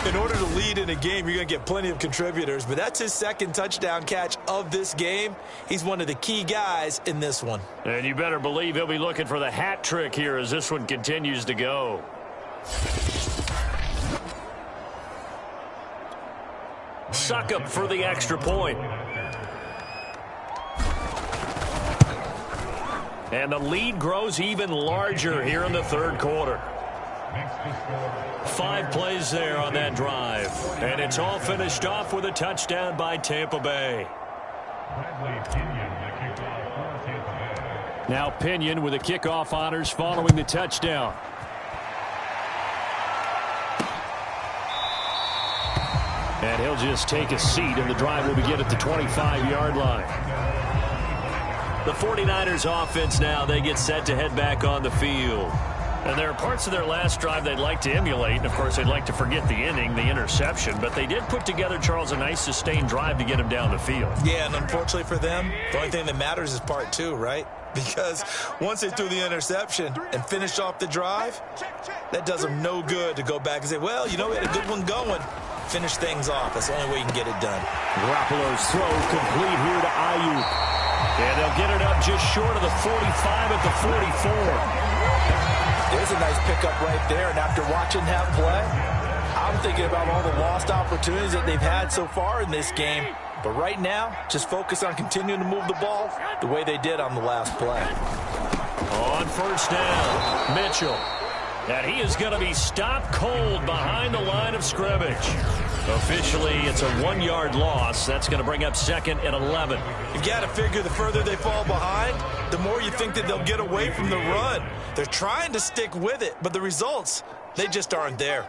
In order to lead in a game, you're going to get plenty of contributors, but that's his 2nd touchdown catch of this game. He's one of the key guys in this one. And you better believe he'll be looking for the hat trick here as this one continues to go. Succop for the extra point. And the lead grows even larger here in the 3rd quarter. 5 plays there on that drive. And it's all finished off with a touchdown by Tampa Bay. Now Pinion with the kickoff honors following the touchdown. And he'll just take a seat, and the drive will begin at the 25-yard line. The 49ers offense now, they get set to head back on the field. And there are parts of their last drive they'd like to emulate. And, of course, they'd like to forget the inning, the interception. But they did put together, Charles, a nice sustained drive to get him down the field. Yeah, and unfortunately for them, the only thing that matters is part 2, right? Because once they threw the interception and finished off the drive, that does them no good to go back and say, well, you know, we had a good one going. Finish things off. That's the only way you can get it done. Garoppolo's throw complete here to Ayuk. And they'll get it up just short of the 45 at the 44. There's a nice pickup right there. And after watching that play, I'm thinking about all the lost opportunities that they've had so far in this game. But right now, just focus on continuing to move the ball the way they did on the last play. On first down, Mitchell. And he is going to be stopped cold behind the line of scrimmage. Officially, it's a 1-yard loss. That's going to bring up 2nd and 11. You've got to figure the further they fall behind, the more you think that they'll get away from the run. They're trying to stick with it, but the results, they just aren't there.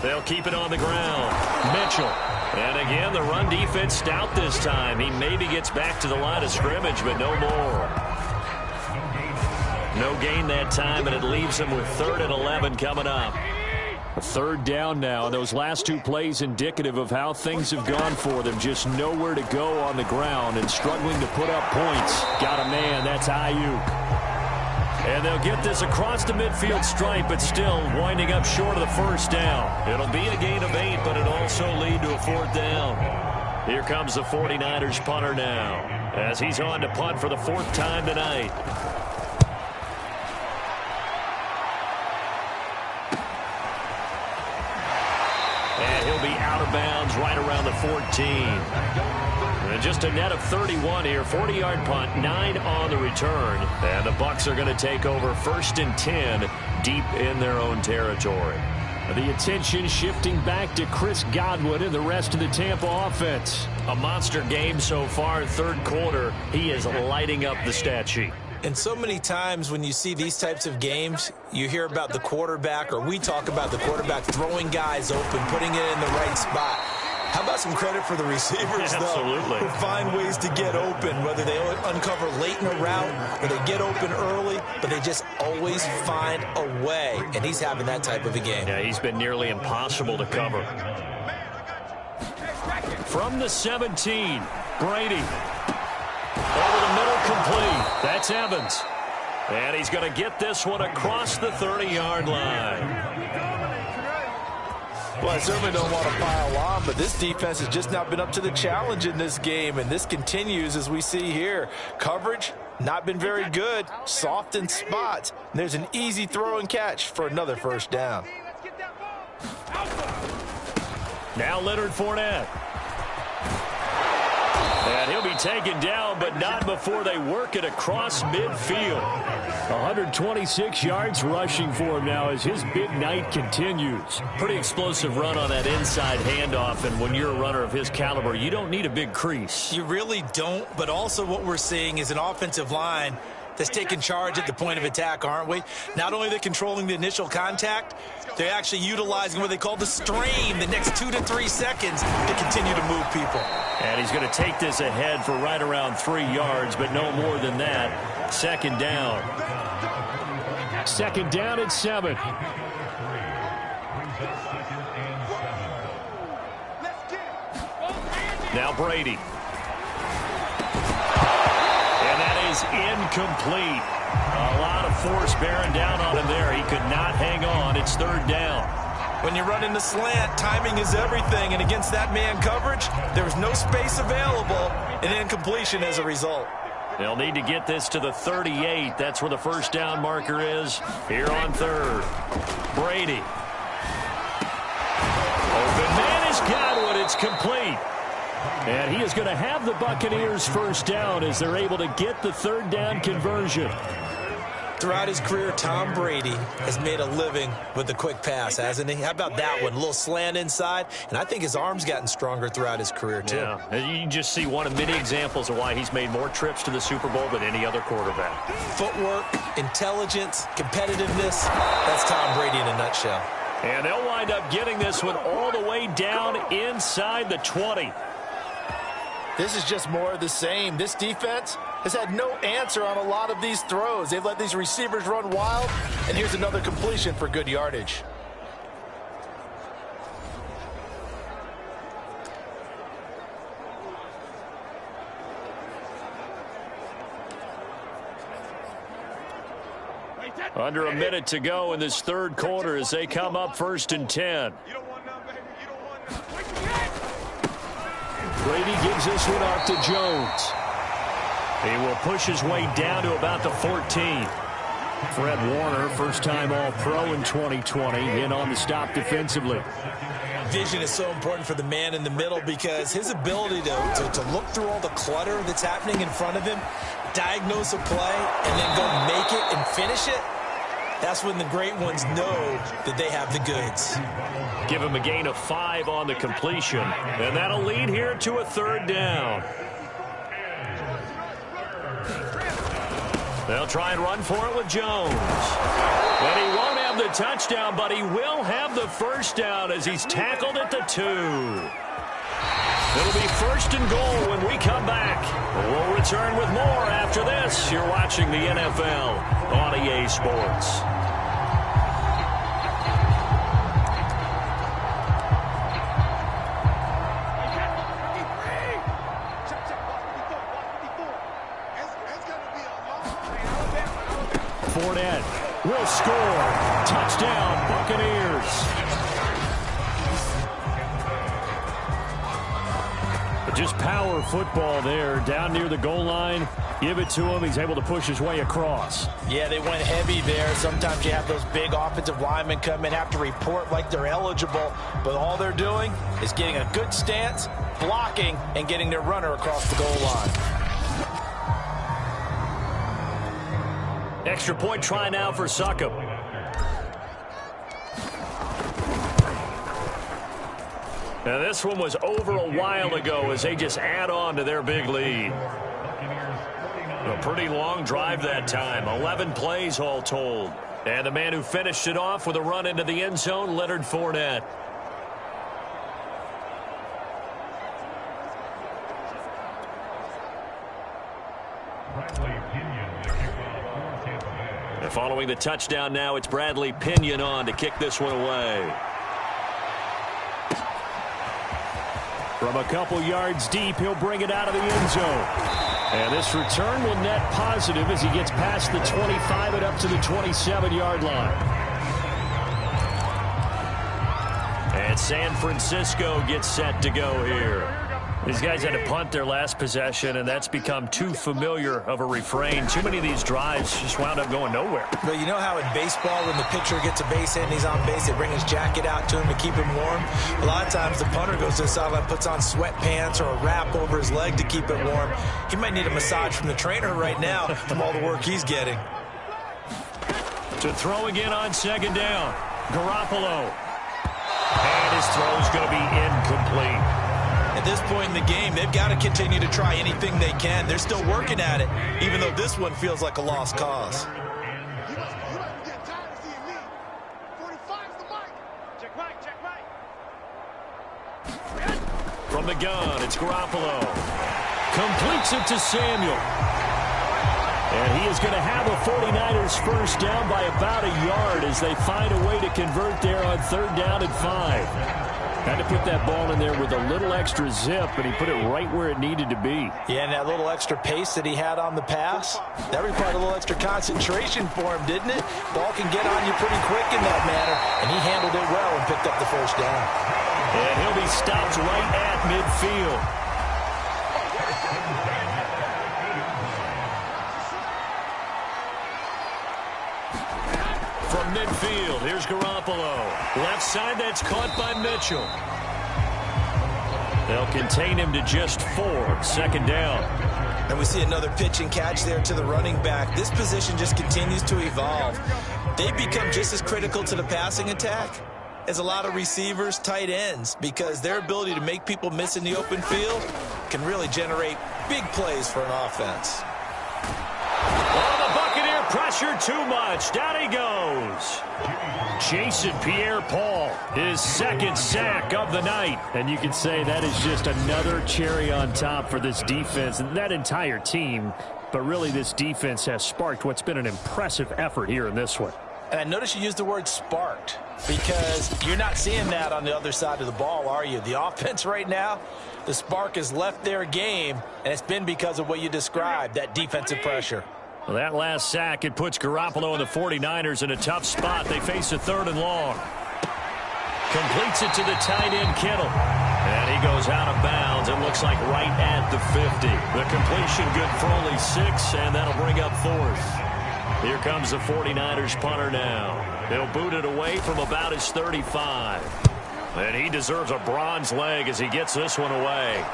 They'll keep it on the ground. Mitchell. And again, the run defense stout this time. He maybe gets back to the line of scrimmage, but no more. No gain that time, and it leaves him with 3rd and 11 coming up. A 3rd down now. Those last 2 plays indicative of how things have gone for them. Just nowhere to go on the ground and struggling to put up points. Got a man. That's Ayuk. And they'll get this across the midfield stripe, but still winding up short of the first down. It'll be a gain of 8, but it'll also lead to a 4th down. Here comes the 49ers punter now, as he's on to punt for the 4th time tonight. And he'll be out of bounds right around the 14. And just a net of 31 here. 40-yard punt, 9 on the return. And the Bucs are going to take over 1st and 10 deep in their own territory. The attention shifting back to Chris Godwin and the rest of the Tampa offense. A monster game so far, 3rd quarter. He is lighting up the stat sheet. And so many times when you see these types of games, you hear about the quarterback, or we talk about the quarterback throwing guys open, putting it in the right spot. How about some credit for the receivers, though? Absolutely. Who find ways to get open, whether they uncover late in a route or they get open early, but they just always find a way. And he's having that type of a game. Yeah, he's been nearly impossible to cover. From the 17, Brady. Over the middle, complete. That's Evans. And he's going to get this one across the 30-yard line. Well, I certainly don't want to pile on, but this defense has just not been up to the challenge in this game, and this continues as we see here. Coverage, not been very good, soft in spots. And there's an easy throw and catch for another 1st down. Now Leonard Fournette. And he'll be taken down, but not before they work it across midfield. 126 yards rushing for him now as his big night continues. Pretty explosive run on that inside handoff, and when you're a runner of his caliber, you don't need a big crease. You really don't, but also what we're seeing is an offensive line that's taking charge at the point of attack, aren't we? Not only are they controlling the initial contact, they're actually utilizing what they call the strain, the next 2 to 3 seconds to continue to move people. And he's going to take this ahead for right around 3 yards, but no more than that. 2nd down. 2nd down and 7. Now Brady. And that is incomplete. A lot of force bearing down on him there. He could not hang on. It's 3rd down. When you run in the slant, timing is everything. And against that man coverage, there's no space available. And incompletion as a result. They'll need to get this to the 38. That's where the 1st down marker is here on 3rd. Brady. Open man is Godwin. It's complete. And he is going to have the Buccaneers 1st down as they're able to get the 3rd down conversion. Throughout his career, Tom Brady has made a living with the quick pass, hasn't he? How about that one? A little slant inside, and I think his arm's gotten stronger throughout his career, too. Yeah, you can just see one of many examples of why he's made more trips to the Super Bowl than any other quarterback. Footwork, intelligence, competitiveness, that's Tom Brady in a nutshell. And they'll wind up getting this one all the way down inside the 20. This is just more of the same. This defense has had no answer on a lot of these throws. They've let these receivers run wild, and here's another completion for good yardage. Under a minute to go in this 3rd quarter as they come up 1st and 10. Brady gives this one off to Jones. He will push his way down to about the 14. Fred Warner, first-time All-Pro in 2020, in on the stop defensively. Vision is so important for the man in the middle because his ability to look through all the clutter that's happening in front of him, diagnose a play, and then go make it and finish it, that's when the great ones know that they have the goods. Give him a gain of 5 on the completion, and that'll lead here to a third down. They'll try and run for it with Jones. And he won't have the touchdown, but he will have the first down as he's tackled at the 2. It'll be first and goal when we come back. We'll return with more after this. You're watching the NFL on EA Sports. Fournette will score. Touchdown, Buccaneers. Just power football there, down near the goal line. Give it to him. He's able to push his way across. Yeah, they went heavy there. Sometimes you have those big offensive linemen come in, have to report like they're eligible, but all they're doing is getting a good stance, blocking, and getting their runner across the goal line. Extra point try now for Succop. Now this one was over a while ago as they just add on to their big lead. A pretty long drive that time, 11 plays all told. And the man who finished it off with a run into the end zone, Leonard Fournette. And following the touchdown now, it's Bradley Pinion on to kick this one away. From a couple yards deep, he'll bring it out of the end zone. And this return will net positive as he gets past the 25 and up to the 27-yard line. And San Francisco gets set to go here. These guys had to punt their last possession, and that's become too familiar of a refrain. Too many of these drives just wound up going nowhere. Well, you know how in baseball, when the pitcher gets a base hit and he's on base, they bring his jacket out to him to keep him warm? A lot of times the punter goes to the sideline, puts on sweatpants or a wrap over his leg to keep it warm. He might need a massage from the trainer right now from all the work he's getting. To throw again on second down, Garoppolo. And his throw's going to be incomplete. At this point in the game, they've got to continue to try anything they can. They're still working at it, even though this one feels like a lost cause. From the gun, it's Garoppolo. Completes it to Samuel. And he is going to have a 49ers first down by about a yard as they find a way to convert there on third down and 5. Had to put that ball in there with a little extra zip, and he put it right where it needed to be. Yeah, and that little extra pace that he had on the pass, that required a little extra concentration for him, didn't it? Ball can get on you pretty quick in that manner, and he handled it well and picked up the first down. And he'll be stopped right at midfield. From midfield, here's Garoppolo. Left side, that's caught by Mitchell. They'll contain him to just 4. Second down. And we see another pitch and catch there to the running back. This position just continues to evolve. They become just as critical to the passing attack as a lot of receivers, tight ends, because their ability to make people miss in the open field can really generate big plays for an offense. Pressure too much. Down he goes. Jason Pierre-Paul, his second sack of the night. And you can say that is just another cherry on top for this defense and that entire team. But really, this defense has sparked what's been an impressive effort here in this one. And I notice you used the word sparked because you're not seeing that on the other side of the ball, are you? The offense right now, the spark has left their game, and it's been because of what you described, that defensive pressure. Well, that last sack, it puts Garoppolo and the 49ers in a tough spot. They face a third and long. Completes it to the tight end, Kittle. And he goes out of bounds. It looks like right at the 50. The completion good for only 6, and that'll bring up 4th. Here comes the 49ers punter now. He'll boot it away from about his 35. And he deserves a bronze leg as he gets this one away.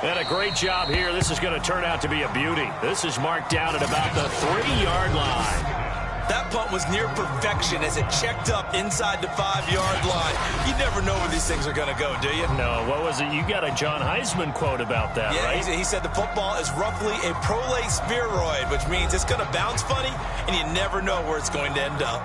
And a great job here. This is going to turn out to be a beauty. This is marked down at about the 3-yard line. That punt was near perfection as it checked up inside the 5-yard line. You never know where these things are going to go, do you? No, what was it? You got a John Heisman quote about that, right? He said the football is roughly a prolate spheroid, which means it's going to bounce funny, and you never know where it's going to end up.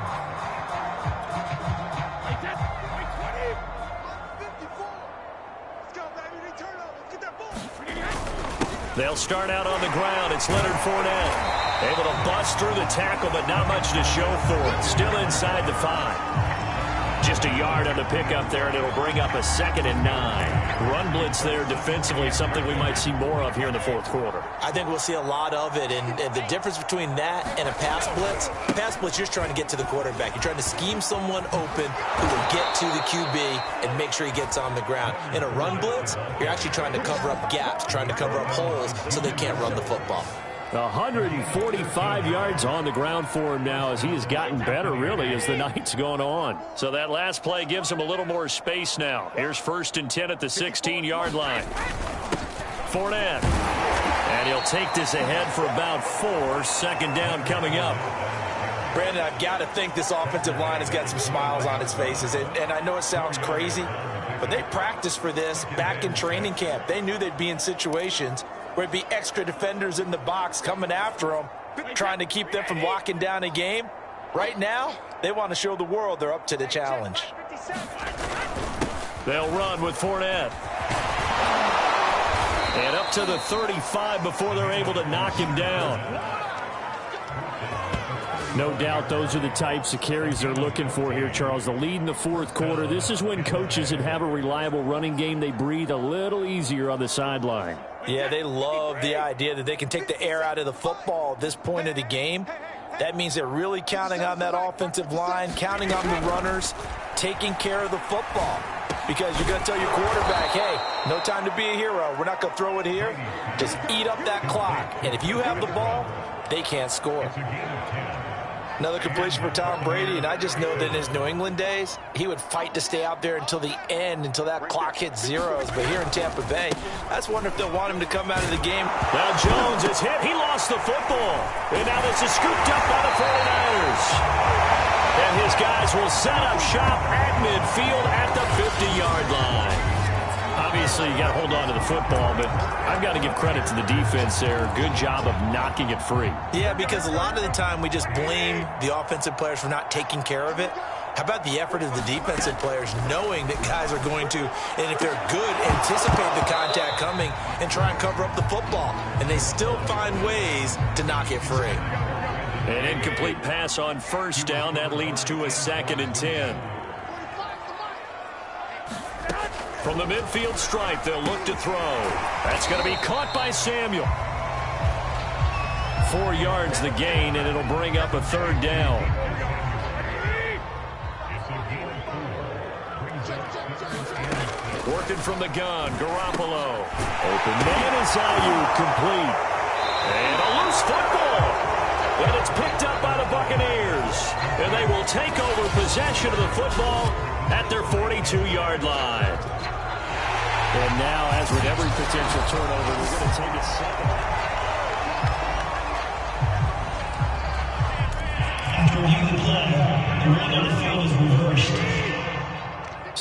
They'll start out on the ground. It's Leonard Fournette. Able to bust through the tackle, but not much to show for it. Still inside the 5. Just a yard on the pickup there, and it'll bring up a 2nd and 9. Run blitz there defensively, something we might see more of here in the fourth quarter. I think we'll see a lot of it, and the difference between that and a pass blitz, you're trying to get to the quarterback. You're trying to scheme someone open who will get to the QB and make sure he gets on the ground. In a run blitz, you're actually trying to cover up gaps, trying to cover up holes so they can't run the football. 145 yards on the ground for him now as he has gotten better, really, as the night's gone on. So that last play gives him a little more space now. Here's 1st and 10 at the 16-yard line. Fournette. And he'll take this ahead for about 4. 2nd down coming up. Brandon, I've got to think this offensive line has got some smiles on its faces. And I know it sounds crazy, but they practiced for this back in training camp. They knew they'd be in situations where it'd be extra defenders in the box coming after them, trying to keep them from locking down a game. Right now, they want to show the world they're up to the challenge. They'll run with Fournette. And up to the 35 before they're able to knock him down. No doubt those are the types of carries they're looking for here, Charles. The lead in the fourth quarter. This is when coaches that have a reliable running game, they breathe a little easier on the sideline. Yeah, they love the idea that they can take the air out of the football at this point of the game. That means they're really counting on that offensive line, counting on the runners, taking care of the football. Because you're going to tell your quarterback, hey, no time to be a hero. We're not going to throw it here. Just eat up that clock. And if you have the ball, they can't score. Another completion for Tom Brady, and I just know that in his New England days, he would fight to stay out there until the end, until that clock hits zeros. But here in Tampa Bay, I just wonder if they'll want him to come out of the game. Now Jones is hit. He lost the football. And now this is scooped up by the 49ers. And his guys will set up shop at midfield at the 50-yard line. Obviously, you got to hold on to the football, but I've got to give credit to the defense there. Good job of knocking it free. Yeah, because a lot of the time we just blame the offensive players for not taking care of it. How about the effort of the defensive players knowing that guys are going to, and if they're good, anticipate the contact coming and try and cover up the football. And they still find ways to knock it free. An incomplete pass on 1st down. That leads to a 2nd and 10. From the midfield stripe, they'll look to throw. That's going to be caught by Samuel. 4 yards the gain, and it'll bring up a 3rd down. Working from the gun, Garoppolo. Open man is Ayuk, complete. And a loose football. And it's picked up by the Buccaneers. And they will take over possession of the football at their 42-yard line. And now, as with every potential turnover, we're going to take a second. After reviewing the play, the rule on the field is reversed.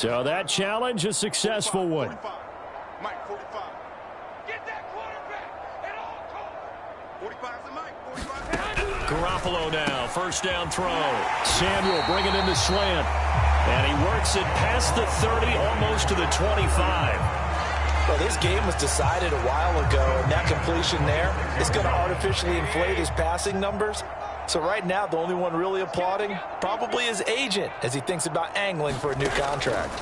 So that challenge, a successful one. Mike, 45. Get that quarterback at all costs. 45's the Mike. 45. Garoppolo now, 1st down throw. Samuel bringing in the slant. And he works it past the 30, almost to the 25. Well, this game was decided a while ago, and that completion there is going to artificially inflate his passing numbers. So right now, the only one really applauding probably his agent as he thinks about angling for a new contract.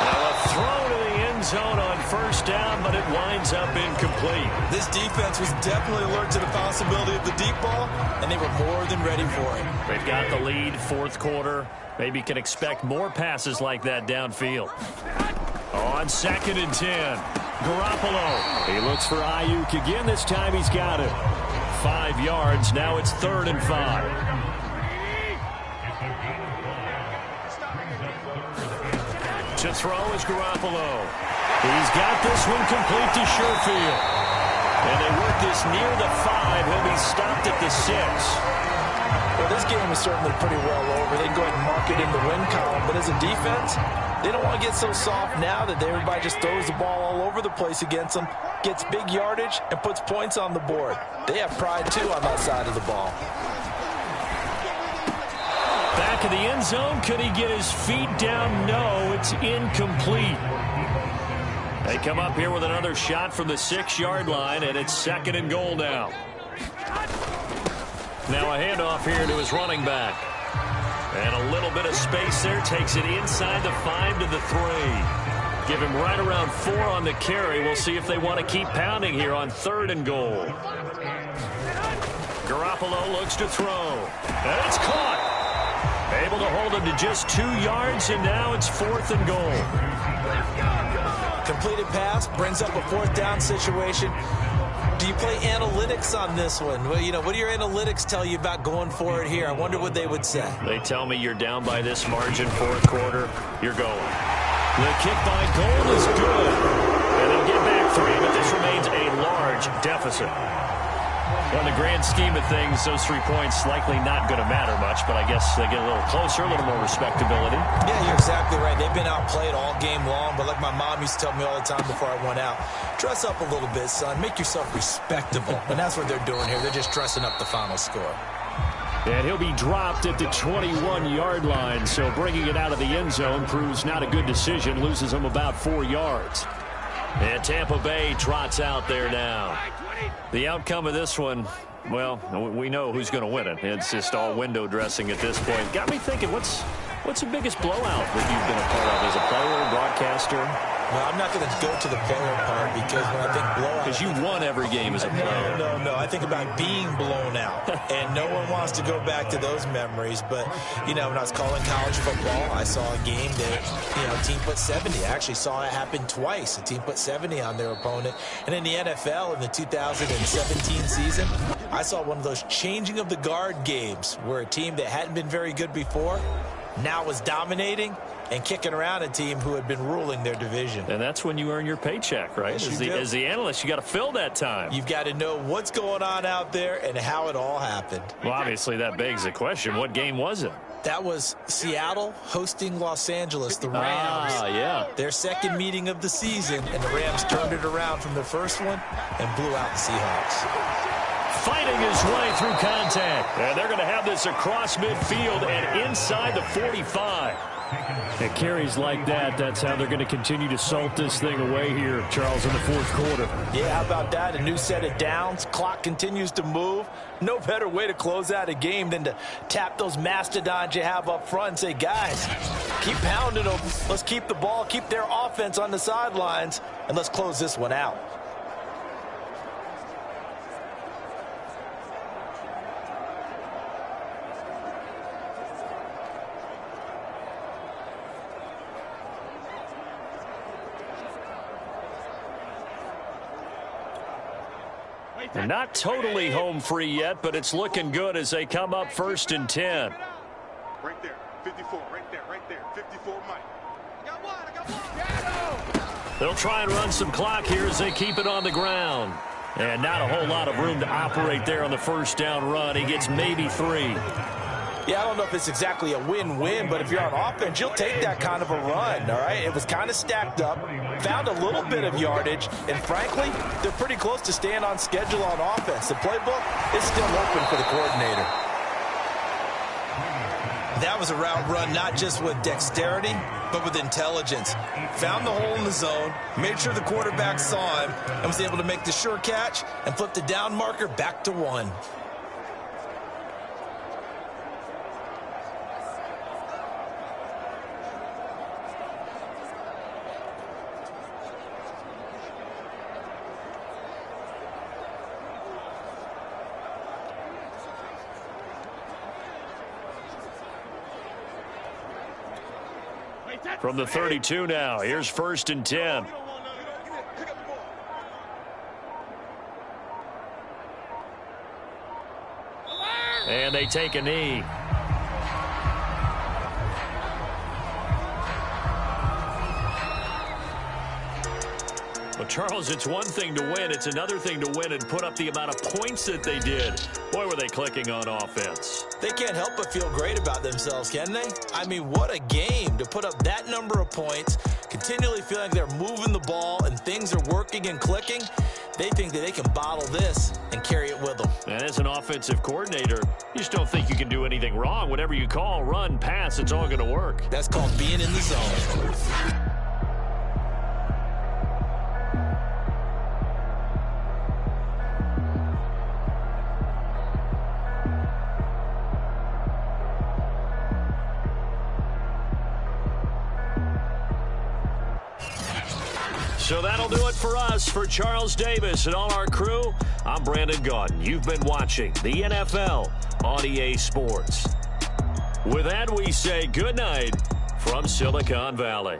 Now a throw to the end zone on 1st down, but it winds up incomplete. This defense was definitely alert to the possibility of the deep ball, and they were more than ready for it. They've got the lead, 4th quarter. Maybe can expect more passes like that downfield. On 2nd and 10. Garoppolo. He looks for Ayuk again. This time he's got it. 5 yards. Now it's 3rd and 5. To throw is Garoppolo. He's got this one complete to Sherfield. And they work this near the 5. He'll be stopped at the 6. Well, this game is certainly pretty well over. They can go ahead and mark it in the win column. But as a defense, they don't want to get so soft now that everybody just throws the ball all over the place against them, gets big yardage, and puts points on the board. They have pride, too, on that side of the ball. Back of the end zone. Could he get his feet down? No, it's incomplete. They come up here with another shot from the 6-yard line, and it's 2nd and goal now. Now a handoff here to his running back. And a little bit of space there. Takes it inside the 5 to the 3. Give him right around 4 on the carry. We'll see if they want to keep pounding here on 3rd and goal. Garoppolo looks to throw. And it's caught. Able to hold him to just 2 yards, and now it's 4th and goal. Completed pass, brings up a 4th down situation. Do you play analytics on this one? Well, you know, what do your analytics tell you about going for it here? I wonder what they would say. They tell me you're down by this margin, 4th quarter, you're going. The kick by goal is good. And they'll get back 3, but this remains a large deficit. Well, in the grand scheme of things, those 3 points likely not going to matter much, but I guess they get a little closer, a little more respectability. Yeah, you're exactly right. They've been outplayed all game long, but like my mom used to tell me all the time before I went out, dress up a little bit, son. Make yourself respectable. And that's what they're doing here. They're just dressing up the final score. And he'll be dropped at the 21-yard line, so bringing it out of the end zone proves not a good decision, loses him about 4 yards. And Tampa Bay trots out there now. The outcome of this one, well, we know who's going to win it. It's just all window dressing at this point. Got me thinking, what's the biggest blowout that you've been a part of as a player, broadcaster? Well, I'm not going to go to the player part because when I think blowout... Because you won every game as a player. No. I think about being blown out. And no one wants to go back to those memories. But, you know, when I was calling college football, I saw a game that, you know, a team put 70. I actually saw it happen twice. A team put 70 on their opponent. And in the NFL, in the 2017 season, I saw one of those changing of the guard games where a team that hadn't been very good before now was dominating and kicking around a team who had been ruling their division. And that's when you earn your paycheck, right? Yes, as the analyst, you got to fill that time. You've got to know what's going on out there and how it all happened. Well, obviously, that begs the question, what game was it? That was Seattle hosting Los Angeles, the Rams. Yeah. Their second meeting of the season, and the Rams turned it around from the first one and blew out the Seahawks. Fighting his way through contact. And they're going to have this across midfield and inside the 45. It carries like that. That's how they're going to continue to salt this thing away here, Charles, in the 4th quarter. Yeah, how about that? A new set of downs. Clock continues to move. No better way to close out a game than to tap those mastodons you have up front and say, guys, keep pounding them. Let's keep the ball, keep their offense on the sidelines, and let's close this one out. They're not totally home free yet, but it's looking good as they come up 1st and 10. Right there, 54, right there, 54, Mike. I got one. They'll try and run some clock here as they keep it on the ground. And not a whole lot of room to operate there on the 1st down run. He gets maybe 3. Yeah, I don't know if it's exactly a win-win, but if you're on offense, you'll take that kind of a run, all right? It was kind of stacked up, found a little bit of yardage, and frankly, they're pretty close to staying on schedule on offense. The playbook is still open for the coordinator. That was a route run not just with dexterity, but with intelligence. Found the hole in the zone, made sure the quarterback saw him, and was able to make the sure catch and flip the down marker back to 1. From the 32 now, here's 1st and 10. And they take a knee. Well, Charles, it's one thing to win. It's another thing to win and put up the amount of points that they did. Boy, were they clicking on offense. They can't help but feel great about themselves, can they? I mean, what a game to put up that number of points, continually feeling like they're moving the ball and things are working and clicking. They think that they can bottle this and carry it with them. And as an offensive coordinator, you just don't think you can do anything wrong. Whatever you call, run, pass, it's all going to work. That's called being in the zone. So that'll do it for us. For Charles Davis and all our crew, I'm Brandon Gaudin. You've been watching the NFL on EA Sports. With that, we say good night from Silicon Valley.